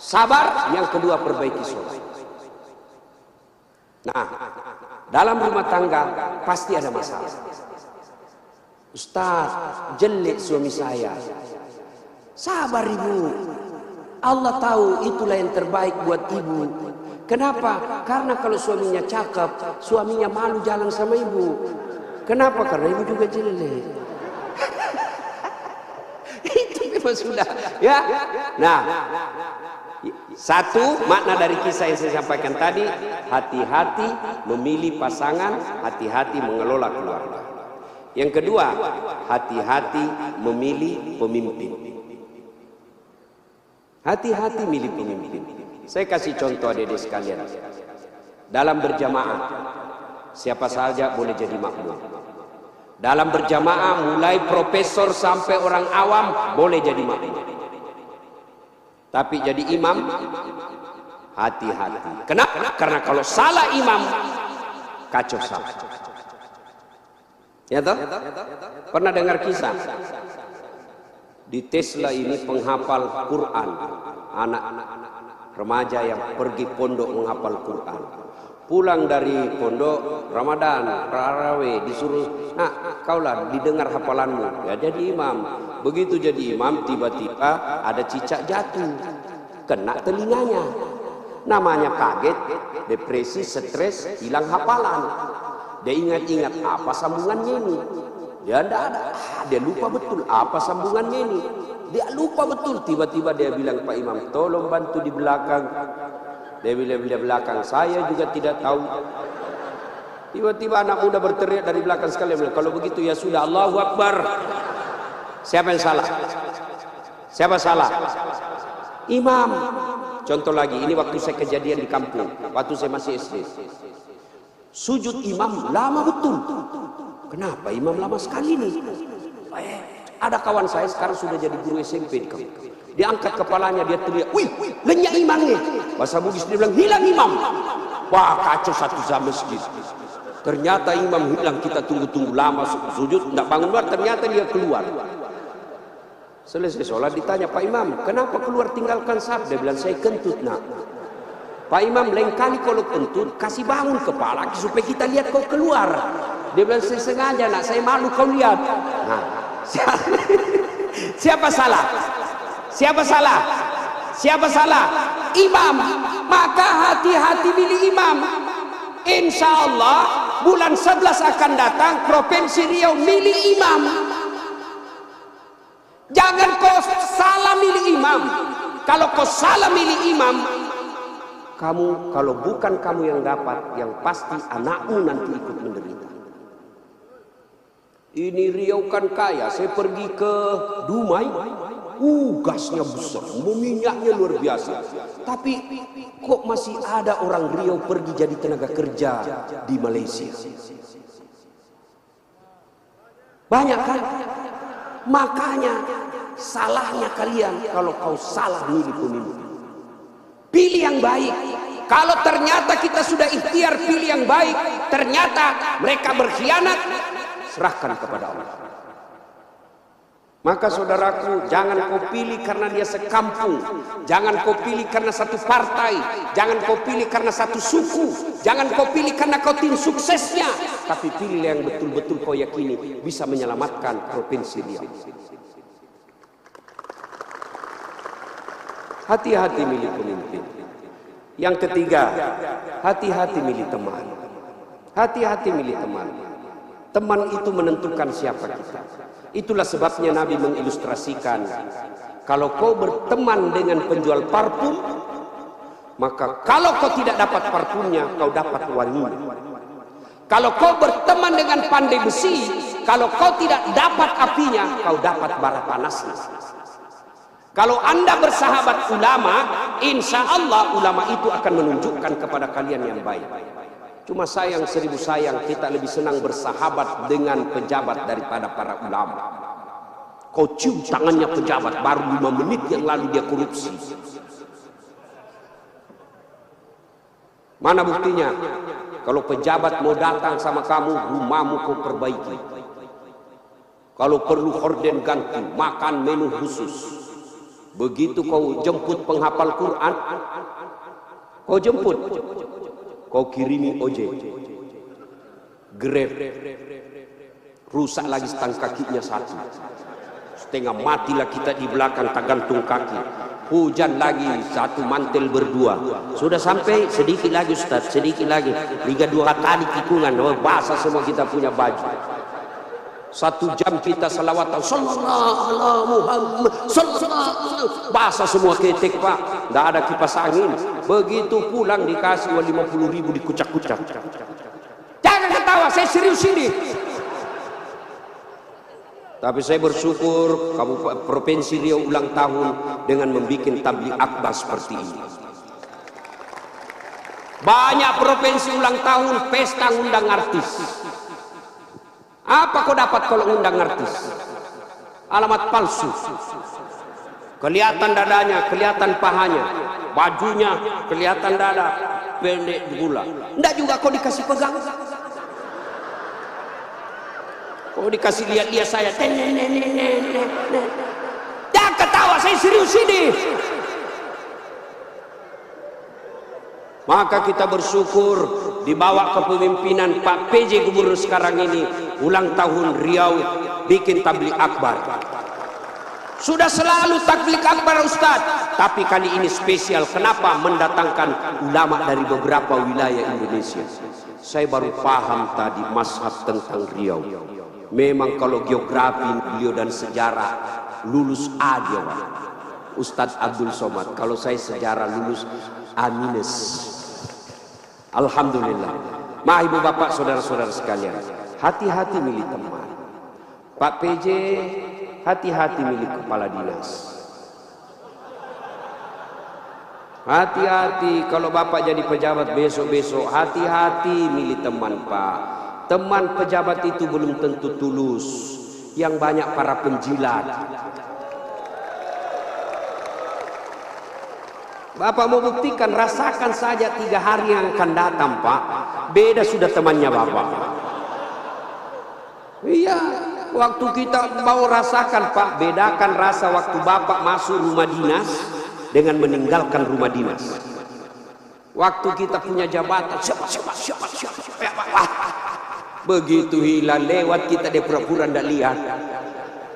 Sabar, yang kedua perbaiki sholat. Nah, dalam rumah tangga pasti ada masalah. Ustaz, jelek suami saya. Sabar ibu. Allah tahu itulah yang terbaik buat ibu. Kenapa? Karena kalau suaminya cakep, suaminya malu jalan sama ibu. Kenapa? Karena ibu juga jelek. Itu memang sudah, ya. Nah, satu makna dari kisah yang saya sampaikan tadi, hati-hati memilih pasangan, hati-hati mengelola keluarga. Yang kedua, hati-hati memilih pemimpin. Hati-hati milih pemimpin. Saya kasih contoh adik-adik sekalian. Dalam berjamaah, siapa saja boleh jadi makmum. Dalam berjamaah, mulai profesor sampai orang awam boleh jadi makmum. Tapi jadi imam, hati-hati. Kenapa? Karena kalau salah imam, kacau salah. Ya toh? Pernah dengar kisah? Di Tesla ini penghafal Quran, anak remaja yang pergi pondok menghafal Quran. Pulang dari pondok Ramadan, Tarawih, disuruh, nah kaulah didengar hafalanmu. Ya jadi imam. Begitu jadi imam, tiba-tiba ada cicak jatuh, kena telinganya. Namanya kaget, depresi, stres, hilang hafalan. Dia ingat-ingat apa sambungannya ini. Dia tidak ada, dia lupa betul apa sambungannya ini. Dia lupa betul. Tiba-tiba dia bilang, Pak Imam, tolong bantu di belakang. Dia bilang di belakang, saya juga tidak tahu. Tiba-tiba anak muda berteriak dari belakang sekali, bilang, kalau begitu ya sudah, Allahu Akbar. Siapa yang salah? Siapa salah? Imam. Contoh lagi, ini waktu saya kejadian di kampung, waktu saya masih SD. Sujud imam lama betul. Kenapa imam lama sekali nih? Ada kawan saya sekarang sudah jadi guru SMP di kampung. Dia angkat kepalanya, dia teriak, wih, lenyap imamnya. Bahasa Bugis dia bilang, hilang imam. Wah, kacau satu masjid. Ternyata imam hilang, kita tunggu-tunggu lama sujud, tidak bangun luar, ternyata dia keluar. Selesai sholat ditanya, Pak Imam, kenapa keluar tinggalkan saf? Dia bilang, saya kentut nak. Pak Imam, lain kali kalau kentut, kasih bangun kepala supaya kita lihat kau keluar. Dia bilang, saya sengaja nak, saya malu kau lihat. Nah, siapa salah? Siapa salah? Siapa salah? Imam. Maka hati-hati pilih imam. Insya Allah bulan 11 akan datang Provinsi Riau milih imam. Jangan kau salah milih imam. Kalau kau salah milih imam, kamu kalau bukan kamu yang dapat, yang pasti anakmu nanti ikut menderita. Ini Riau kan kaya. Saya pergi ke Dumai, gasnya besar, minyaknya luar biasa. Tapi kok masih ada orang Riau pergi jadi tenaga kerja di Malaysia? Banyak kan? Makanya salahnya kalian kalau kau salah milih pemimpin. Pilih yang baik. Kalau ternyata kita sudah ikhtiar pilih yang baik, ternyata mereka berkhianat, serahkan kepada Allah. Maka saudaraku, jangan kau pilih karena dia sekampung, jangan kau pilih karena satu partai, jangan kau pilih karena satu suku, jangan kau pilih karena kau tim suksesnya, tapi pilih yang betul-betul kau yakini bisa menyelamatkan Provinsi Riau. Hati-hati milih pemimpin. Yang ketiga, hati-hati milih teman. Hati-hati milih teman. Teman itu menentukan siapa kita. Itulah sebabnya Nabi mengilustrasikan, kalau kau berteman dengan penjual parfum, maka kalau kau tidak dapat parfumnya, kau dapat wanginya. Kalau kau berteman dengan pandai besi, kalau kau tidak dapat apinya, kau dapat bara panasnya. Kalau Anda bersahabat ulama, insya Allah ulama itu akan menunjukkan kepada kalian yang baik. Cuma sayang, seribu sayang, kita lebih senang bersahabat dengan pejabat daripada para ulama. Kau cium tangannya pejabat, baru 5 menit yang lalu dia korupsi. Mana buktinya? Kalau pejabat mau datang sama kamu, rumahmu kau perbaiki. Kalau perlu horden ganti, makan menu khusus. Begitu kau jemput penghafal Quran, kau jemput, kau kirimi ojek, Grab, rusak lagi stang kakinya satu, setengah matilah kita di belakang tak gantung kaki, hujan lagi satu mantel berdua, sudah sampai sedikit lagi Ustaz, sedikit lagi, 3-2 kali tikungan, oh, basah semua kita punya baju. 1 jam kita salawatan, sallallahu ala Muhammad, sallallahu, basah semua ketek Pak, tidak ada kipas angin. Begitu pulang dikasih 50.000 dikucak-kucak. Jangan ketawa, saya serius ini. Tapi saya bersyukur Provinsi Riau ulang tahun dengan membuat tabligh akbar seperti ini. Banyak provinsi ulang tahun pesta ngundang artis. Apa kau dapat kalau ngundang artis? Alamat palsu. Kelihatan dadanya, kelihatan pahanya, bajunya kelihatan dada, pendek gula. Enggak juga kau dikasih pegang. Kau dikasih lihat saya. Jangan ketawa, saya serius ini. Maka kita bersyukur dibawa kepemimpinan Pak PJ Gubernur sekarang ini, ulang tahun Riau bikin tabligh akbar. Sudah selalu tabligh akbar Ustaz, tapi kali ini spesial. Kenapa? Mendatangkan ulama dari beberapa wilayah Indonesia. Saya baru paham tadi mazhab tentang Riau. Memang kalau geografi beliau dan sejarah lulus A dia Pak. Ustadz Abdul Somad. Kalau saya sejarah lulus A-. Alhamdulillah. Mah ibu bapak saudara-saudara sekalian, hati-hati milih teman. Pak PJ, hati-hati milih kepala dinas. Hati-hati kalau bapak jadi pejabat besok-besok, hati-hati milih teman Pak. Teman pejabat itu belum tentu tulus, yang banyak para penjilat. Bapak mau buktikan, rasakan saja 3 hari yang akan datang Pak, beda sudah temannya Bapak. Iya, waktu kita mau rasakan Pak, bedakan rasa waktu Bapak masuk rumah dinas dengan meninggalkan rumah dinas. Waktu kita punya jabatan, siapa. Begitu hilang lewat kita dia pura-pura tidak lihat.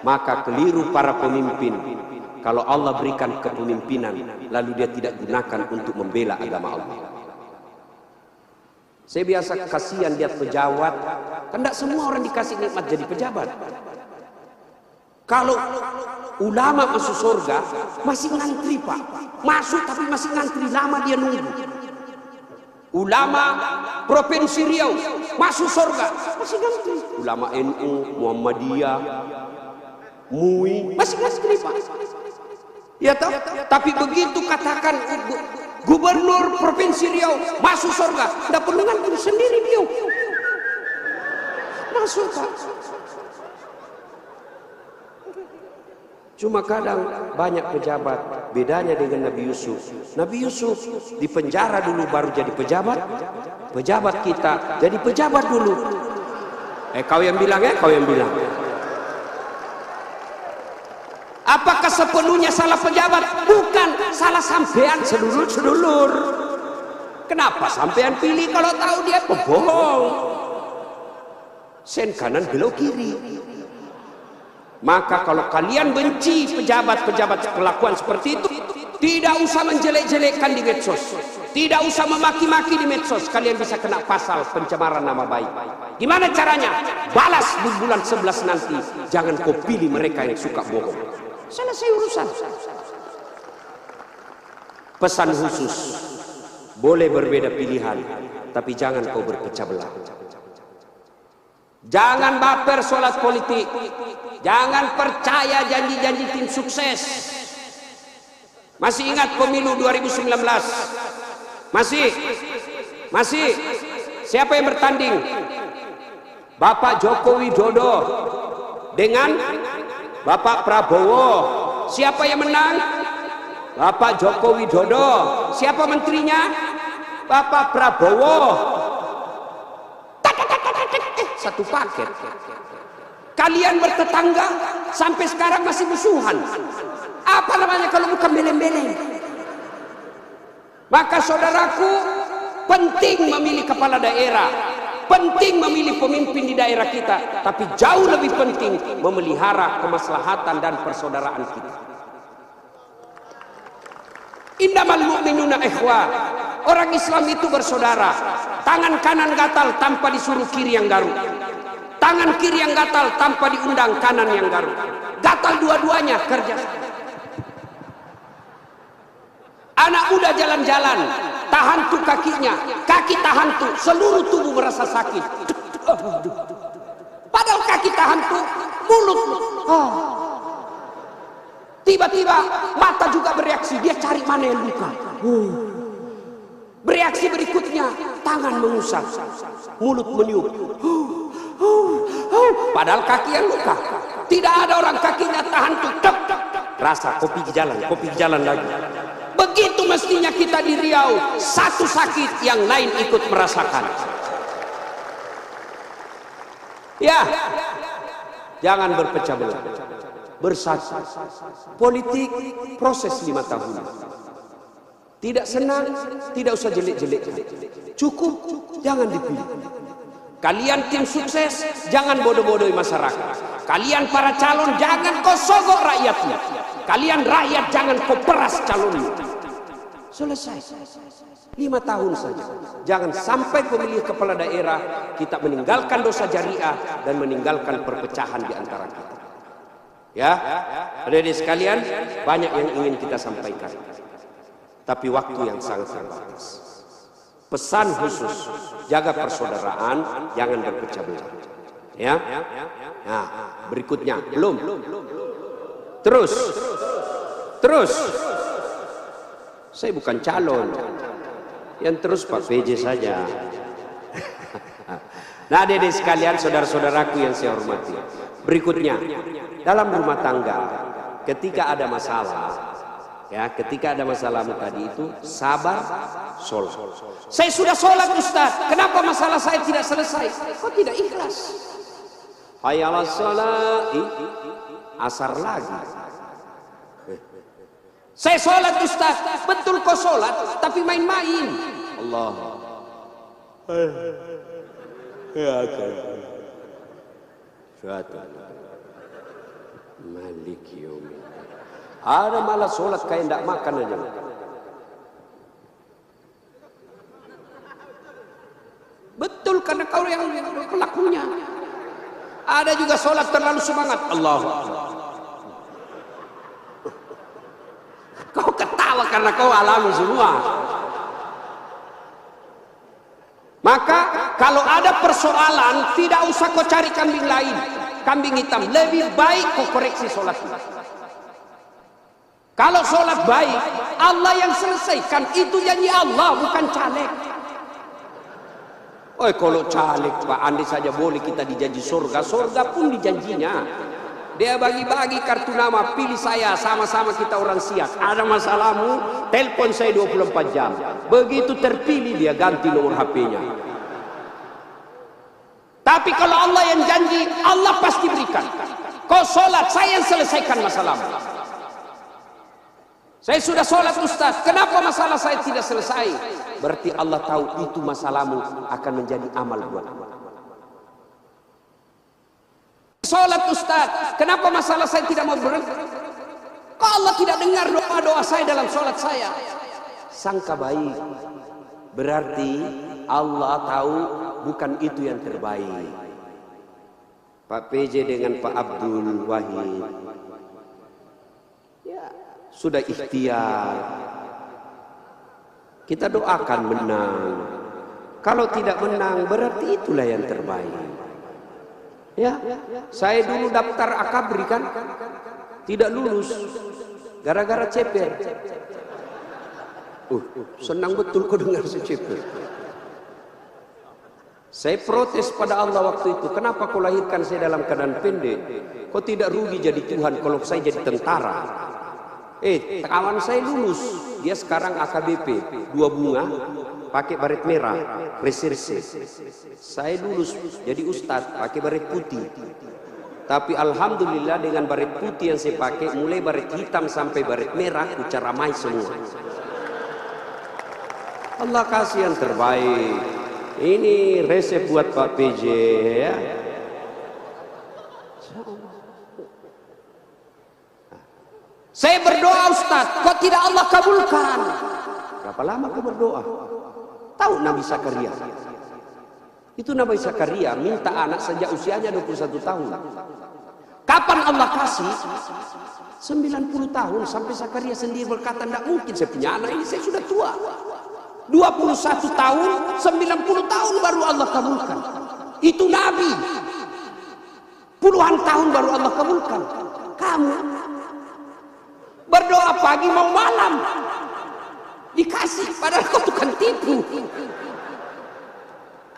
Maka keliru para pemimpin. Kalau Allah berikan kepemimpinan, lalu dia tidak gunakan untuk membela agama Allah. Saya biasa kasihan lihat pejabat, kan tidak semua orang dikasih nikmat jadi pejabat. Kalau ulama masuk surga, masih ngantri Pak. Masuk tapi masih ngantri, lama dia nunggu. Ulama Provinsi Riau masuk surga, masih ngantri. Ulama NU, Muhammadiyah, MUI, masih ngantri Pak. Ya toh? Tapi begitu katakan Gubernur Provinsi Riau masuk surga, tidak perlu ngantri, sendiri dia masuk Pak. Cuma kadang banyak pejabat, bedanya dengan Nabi Yusuf. Nabi Yusuf di penjara dulu baru jadi pejabat. Pejabat kita jadi pejabat dulu. Kau yang bilang ya, kau yang bilang. Apakah sepenuhnya salah pejabat? Bukan, salah sampean sedulur-sedulur. Kenapa sampean pilih kalau tahu dia pembohong? Sen kanan belok kiri. Maka kalau kalian benci pejabat-pejabat perlakuan seperti itu, tidak usah menjelek-jelekkan di medsos, tidak usah memaki-maki di medsos. Kalian bisa kena pasal pencemaran nama baik. Gimana caranya? Balas di bulan 11 nanti. Jangan kau pilih mereka yang suka bohong. Selesai urusan. Pesan khusus, boleh berbeda pilihan, tapi jangan kau berpecah belah. Jangan baper soal politik. Jangan percaya janji-janji tim sukses. Masih ingat pemilu 2019? Masih. Siapa yang bertanding? Bapak Joko Widodo dengan Bapak Prabowo. Siapa yang menang? Bapak Joko Widodo. Siapa menterinya? Bapak Prabowo. Satu paket. Kalian bertetangga sampai sekarang masih musuhan. Apa namanya kalau bukan beleng-beleng? Maka saudaraku, penting memilih kepala daerah, penting memilih pemimpin di daerah kita, tapi jauh lebih penting memelihara kemaslahatan dan persaudaraan kita. Innamal mu'minuna ikhwah. Orang Islam itu bersaudara. Tangan kanan gatal tanpa disuruh kiri yang garuk. Tangan kiri yang gatal tanpa diundang kanan yang garuk. Gatal dua-duanya kerja. Anak muda jalan-jalan, tahan tuh kakinya, kaki tahan tuh, seluruh tubuh merasa sakit. Padahal kaki tahan tuh, mulut. Tiba-tiba mata juga bereaksi, dia cari mana yang luka. Bereaksi berikutnya, tangan mengusap, mulut meniup. Padahal kaki yang luka. Tidak ada orang kakinya tahan tuh, rasa kopi jalan lagi. Begitu mestinya kita di Riau, satu sakit yang lain ikut merasakan. Ya, jangan berpecah belah, bersatu. Politik proses 5 tahun. Tidak senang, tidak usah jelek-jelekkan. Cukup, jangan dipilih. Kalian tim sukses, jangan bodoh-bodohi masyarakat. Kalian para calon, jangan kau sogok rakyatnya. Kalian rakyat, jangan kau peras calonnya. Selesai. 5 tahun saja. Jangan sampai pemilih kepala daerah kita meninggalkan dosa jariah dan meninggalkan perpecahan di antara kita. Ya, adik-adik sekalian, banyak yang ingin kita sampaikan. Tapi waktu yang sangat terbatas. Pesan khusus, jaga persaudaraan, jangan berpecah belah. Ya. Nah, berikutnya belum. Terus. Saya bukan calon. Yang terus Pak PJ saja. Nah, adik-adik sekalian, saudara-saudaraku yang saya hormati. Berikutnya, dalam rumah tangga, ketika ada masalah, ketika ada masalahmu tadi itu, sabar, sholat. Saya sudah sholat Ustaz, kenapa masalah saya tidak selesai? Kok tidak ikhlas? Hayya 'alas shalah, asar lagi. Saya sholat Ustaz, betul kok sholat, tapi main-main. Allah. Malik yaumiddin. Ada malah sholat kayak tidak makan aja. Betul, karena kau yang pelakunya. Ada juga sholat terlalu semangat. Allahu Akbar. Kau ketawa karena kau alami semua. Maka kalau ada persoalan, tidak usah kau cari kambing lain, kambing hitam. Lebih baik kau koreksi sholatnya. Kalau sholat baik, Allah yang selesaikan. Itu janji Allah, bukan caleg. Oh, kalau caleg Pak, andai saja boleh kita dijanji surga. Surga pun dijanjinya. Dia bagi-bagi kartu nama, pilih saya, sama-sama kita orang Siak. Ada masalahmu, telepon saya 24 jam. Begitu terpilih dia ganti nomor HP-nya. Tapi kalau Allah yang janji, Allah pasti berikan. Kau sholat, saya yang selesaikan masalahmu. Saya sudah sholat Ustaz, kenapa masalah saya tidak selesai? Berarti Allah tahu itu masalahmu akan menjadi amal buatmu. Sholat Ustaz, kenapa masalah saya tidak mau berhenti? Kok Allah tidak dengar doa-doa saya dalam sholat saya? Sangka baik, berarti Allah tahu bukan itu yang terbaik. Pak PJ dengan Pak Abdul Wahid, ya sudah ikhtiar. Kita doakan menang. Kalau tidak menang, berarti itulah yang terbaik. Ya, saya dulu daftar akabri kan, tidak lulus, gara-gara ceper. Senang betul kau dengar si ceper. Saya protes pada Allah waktu itu, kenapa kau lahirkan saya dalam keadaan pendek? Kau tidak rugi jadi Tuhan kalau saya jadi tentara. Kawan saya lulus, dia sekarang AKBP, 2 bunga, pakai baret merah, reserse. Saya lulus jadi ustadz, pakai baret putih. Tapi alhamdulillah dengan baret putih yang saya pakai, mulai baret hitam sampai baret merah, ku caramai semua. Allah kasih yang terbaik. Ini resep buat Pak PJ ya. Saya berdoa Ustaz, kok tidak Allah kabulkan? Berapa lama kau berdoa? Tahu Nabi Zakaria? Itu Nabi Zakaria minta anak sejak usianya 21 tahun. Kapan Allah kasih? 90 tahun sampai Zakaria sendiri berkata, tidak mungkin saya punya anak ini, saya sudah tua. 21 tahun, 90 tahun baru Allah kabulkan. Itu Nabi. Puluhan tahun baru Allah kabulkan. Kamu berdoa pagi mau malam dikasih, padahal kau tukang tipu.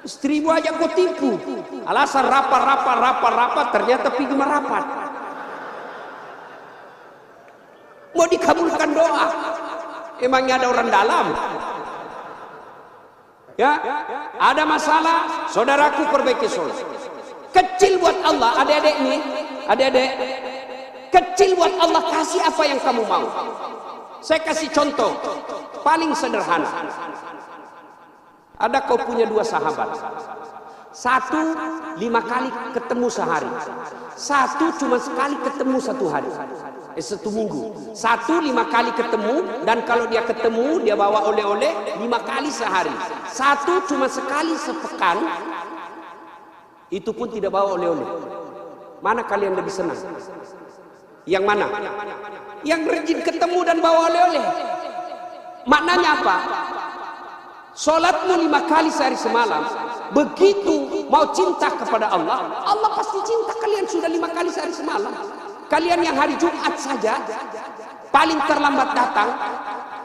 Istrimu aja kau tipu. Alasan rapat, ternyata pergi merapat. Mau dikabulkan doa. Emangnya ada orang dalam? Ya, ada masalah, saudaraku perbaiki solusi. Kecil buat Allah, adik-adik ini, adik-adik, kecil buat Allah, kasih apa yang kamu mau. Saya kasih contoh paling sederhana. Ada kau punya 2 sahabat, satu 5 kali ketemu sehari, satu cuma sekali ketemu 1 hari, 1 minggu. Satu 5 kali ketemu, dan kalau dia ketemu dia bawa oleh-oleh 5 kali sehari. Satu cuma sekali sepekan, itu pun tidak bawa oleh-oleh. Mana kalian lebih senang? Yang mana? Yang rajin ketemu dan bawa oleh-oleh. Maknanya apa? Sholatmu 5 kali sehari semalam, begitu mau cinta kepada Allah, Allah pasti cinta kalian sudah 5 kali sehari semalam. Kalian yang hari Jumat saja paling terlambat datang,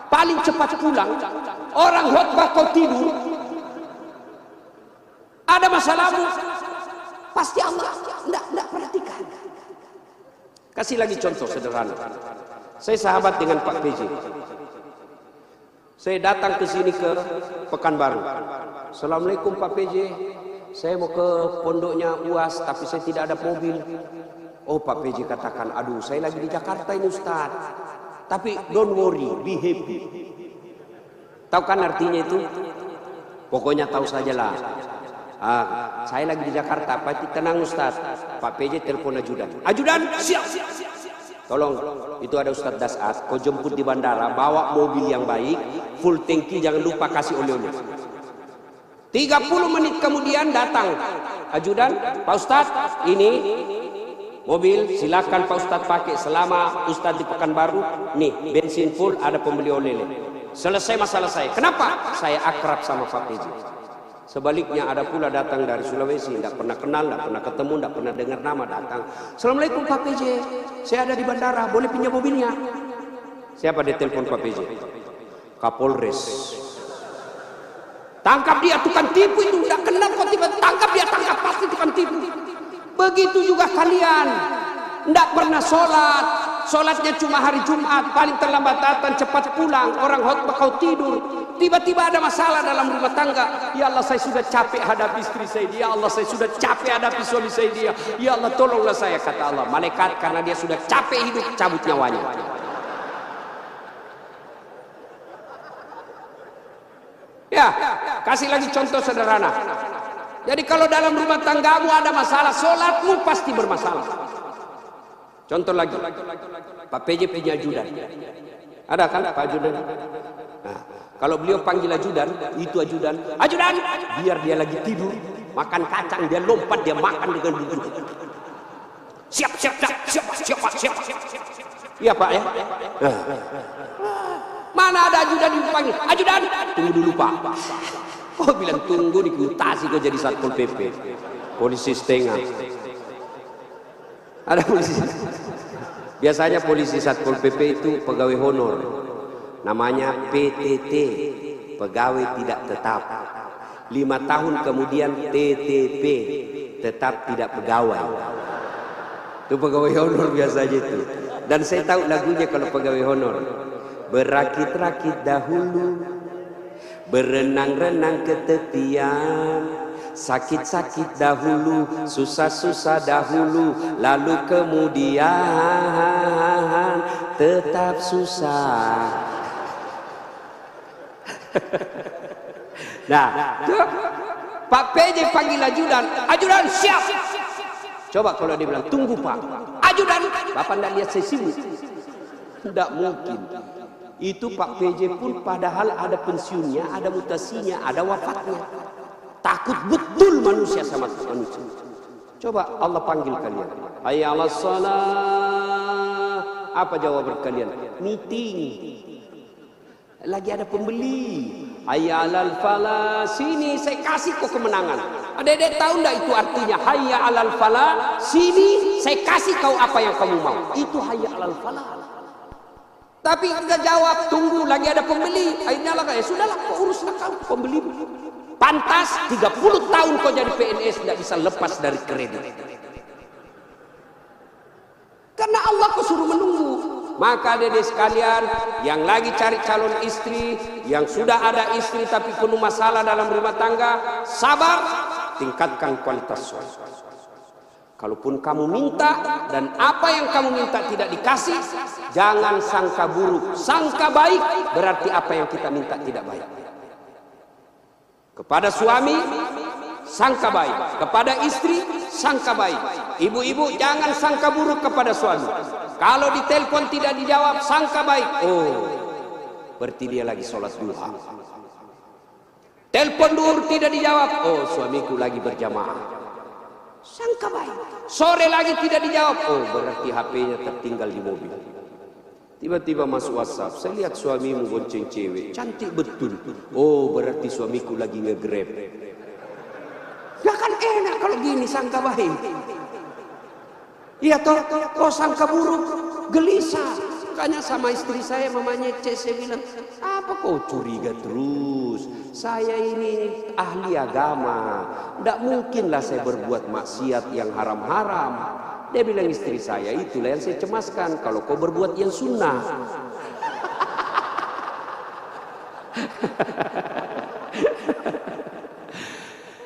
paling cepat pulang, orang khotbah kau tidur, ada masalahmu, pasti Allah tidak perhatikan. Kasih lagi contoh sederhana. Saya sahabat dengan Pak PJ. Saya datang ke sini ke Pekanbaru. Assalamualaikum Pak PJ, saya mau ke pondoknya UAS tapi saya tidak ada mobil. Oh Pak PJ katakan, aduh saya lagi di Jakarta ini Ustaz. Tapi don't worry, be happy. Tahu kan artinya itu? Pokoknya tahu sajalah. Saya lagi di Jakarta, Pak tenang Ustaz. Pak PJ telepon ajudan. Ajudan, siap. Tolong, itu ada Ustaz Dasat, kau jemput di bandara, bawa mobil yang baik, full tangki, jangan lupa kasih oleh-oleh. 30 menit kemudian datang ajudan, Pak Ustaz, ini mobil silakan Pak Ustaz pakai selama Ustaz di Pekanbaru. Nih bensin full, ada pembeli oleh-oleh. Selesai masalah saya. Kenapa? Saya akrab sama Pak PJ. Sebaliknya ada pula datang dari Sulawesi, tidak pernah kenal, tidak pernah ketemu, tidak pernah dengar nama, datang. Assalamualaikum Pak PJ, saya ada di bandara, boleh pinjam mobilnya? Siapa dia telepon Pak PJ? Kapolres. Tangkap dia, tukang tipu itu, tidak kenal kok tiba tangkap dia, tangkap pasti tukang tipu. Begitu juga kalian, tidak pernah sholat, sholatnya cuma hari Jumat, paling terlambat datang, cepat pulang, orang khotbah kau tidur. Tiba-tiba ada masalah dalam rumah tangga. Ya Allah saya sudah capek hadapi istri saya. Ya Allah saya sudah capek hadapi suami saya dia. Ya Allah tolonglah saya, kata Allah. Malaikat karena dia sudah capek hidup cabut nyawanya. Ya, kasih lagi contoh sederhana. Jadi kalau dalam rumah tanggamu ada masalah, sholatmu pasti bermasalah. Contoh lagi, Pak PJ punya ajudan. Ada kan Pak ajudan? Nah, kalau beliau panggil ajudan, itu ajudan, ajudan, biar dia lagi tidur, makan kacang, dia lompat, dia makan dengan duduk. Siap. Iya Pak ya. Nah. Mana ada ajudan dipanggil, ajudan, tunggu dulu Pak. Oh bilang tunggu, dikutasi kok jadi Satpol PP, polisi setengah. Ada polisi. Biasanya polisi Satpol PP itu pegawai honor, namanya PTT, pegawai tidak tetap. 5 tahun kemudian TTP, tetap tidak pegawai. Itu pegawai honor biasanya itu. Dan saya tahu lagunya kalau pegawai honor. Berakit-rakit dahulu, berenang-renang ke tepian, sakit-sakit dahulu, susah-susah dahulu, lalu kemudian tetap susah. Nah, Pak PJ panggil ajudan, ajudan siap. Coba kalau dia bilang tunggu Pak, ajudan, Bapak ndak lihat saya sibuk? Tidak mungkin. Itu Pak PJ pun padahal ada pensiunnya, ada mutasinya, ada wafatnya. Takut betul manusia sama manusia. Coba Allah panggil kalian. Hayya 'alas shalah. Apa jawaban kalian? Meeting. Lagi ada pembeli. Hayya 'alal falah. Sini saya kasih kau kemenangan. Adik-adik tahu enggak itu artinya? Hayya 'alal falah. Sini saya kasih kau apa yang kamu mau. Itu hayya 'alal falah. Tapi kita jawab, tunggu lagi ada pembeli. Akhirnya lah, sudahlah, kau uruslah kau pembeli. Pantas 30 tahun kau jadi PNS tidak bisa lepas dari kredit. Karena Allah kau suruh menunggu. Maka adik-adik sekalian yang lagi cari calon istri, yang sudah ada istri tapi penuh masalah dalam rumah tangga, sabar, tingkatkan kualitas suami. Kalaupun kamu minta dan apa yang kamu minta tidak dikasih, jangan sangka buruk, sangka baik, berarti apa yang kita minta tidak baik. Kepada suami, sangka baik. Kepada istri, sangka baik. Ibu-ibu jangan sangka buruk kepada suami. Kalau ditelepon tidak dijawab, sangka baik. Oh, berarti dia lagi sholat duha. Telepon duhur tidak dijawab, oh suamiku lagi berjamaah. Sangka baik. Sore lagi tidak dijawab, oh berarti HP-nya tertinggal di mobil. Tiba-tiba masuk WhatsApp, saya lihat suamimu bonceng cewek, cantik betul. Oh berarti suamiku lagi nge-grab. Ya kan enak kalau gini sangka baik. Iya toh, kok sangka buruk, gelisah. Makanya sama istri saya mamanya Cek, saya bilang, apa kau curiga terus? Saya ini ahli agama, tidak mungkinlah saya berbuat maksiat yang haram-haram. Dia bilang istri saya, itulah yang saya cemaskan, kalau kau berbuat yang sunnah.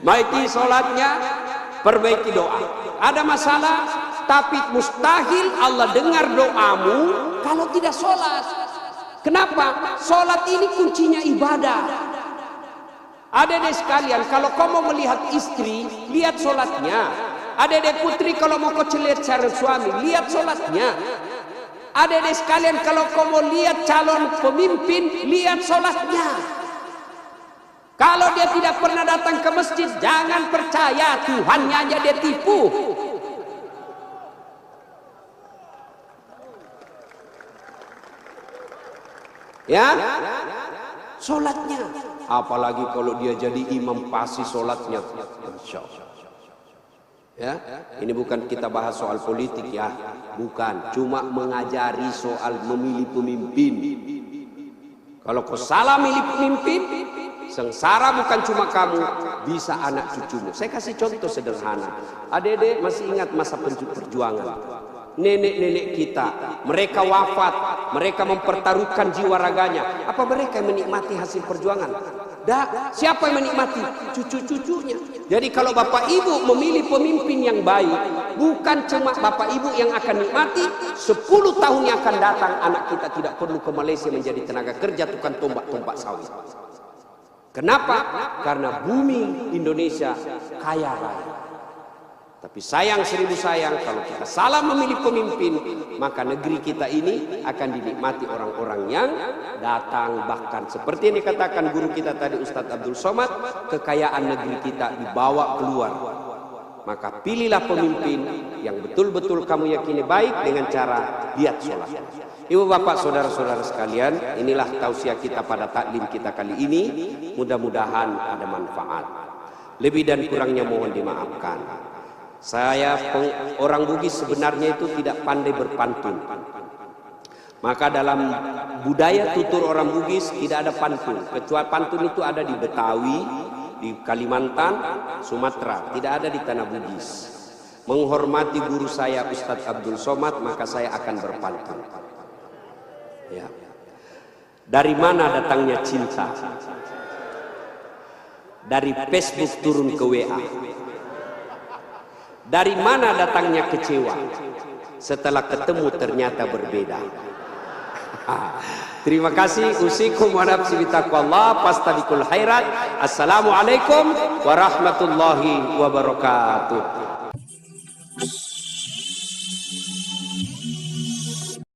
Baiki sholatnya, perbaiki doa. Ada masalah, tapi mustahil Allah dengar doamu kalau tidak sholat. Kenapa? Sholat ini kuncinya ibadah. Adik-adik sekalian, kalau kau mau melihat istri, lihat sholatnya. Adik-adik putri, kalau mau kau lihat calon suami, lihat sholatnya. Adik-adik sekalian, kalau kau mau lihat calon pemimpin, lihat sholatnya. Kalau dia tidak pernah datang ke masjid, jangan percaya, Tuhannya aja dia tipu. Ya, sholatnya. Apalagi kalau dia jadi imam, pasti sholatnya. Insya Allah. Ya, ini bukan kita bahas soal politik ya, bukan. Cuma mengajari soal memilih pemimpin. Kalau kau salah milih pemimpin, sengsara bukan cuma kamu, bisa anak cucumu. Saya kasih contoh sederhana. Adik-adik masih ingat masa perjuangan? Nenek-nenek kita, mereka wafat, mereka mempertaruhkan jiwa raganya. Apa mereka yang menikmati hasil perjuangan? Dah, siapa yang menikmati? Cucu-cucunya. Jadi kalau bapak ibu memilih pemimpin yang baik, bukan cuma bapak ibu yang akan nikmati, 10 tahun yang akan datang anak kita tidak perlu ke Malaysia menjadi tenaga kerja tukang tombak-tombak sawit. Kenapa? Karena bumi Indonesia kaya raya. Tapi sayang seribu sayang, kalau kita salah memilih pemimpin, maka negeri kita ini akan dinikmati orang-orang yang datang. Bahkan seperti yang dikatakan guru kita tadi, Ustadz Abdul Somad, kekayaan negeri kita dibawa keluar. Maka pilihlah pemimpin yang betul-betul kamu yakini baik dengan cara lihat sholat. Ibu bapak saudara-saudara sekalian, inilah tausiah kita pada taklim kita kali ini. Mudah-mudahan ada manfaat. Lebih dan kurangnya mohon dimaafkan. Saya orang Bugis sebenarnya itu tidak pandai berpantun. Maka dalam budaya tutur orang Bugis tidak ada pantun. Kecuali pantun itu ada di Betawi, di Kalimantan, Sumatera, tidak ada di tanah Bugis. Menghormati guru saya Ustadz Abdul Somad, maka saya akan berpantun. Ya. Dari mana datangnya cinta? Dari Facebook turun ke WA. Dari mana datangnya kecewa? Setelah ketemu ternyata berbeda. Terima kasih. Usikum wa nafsi bitaqwallah fastabiqul khairat. Assalamualaikum warahmatullahi wabarakatuh.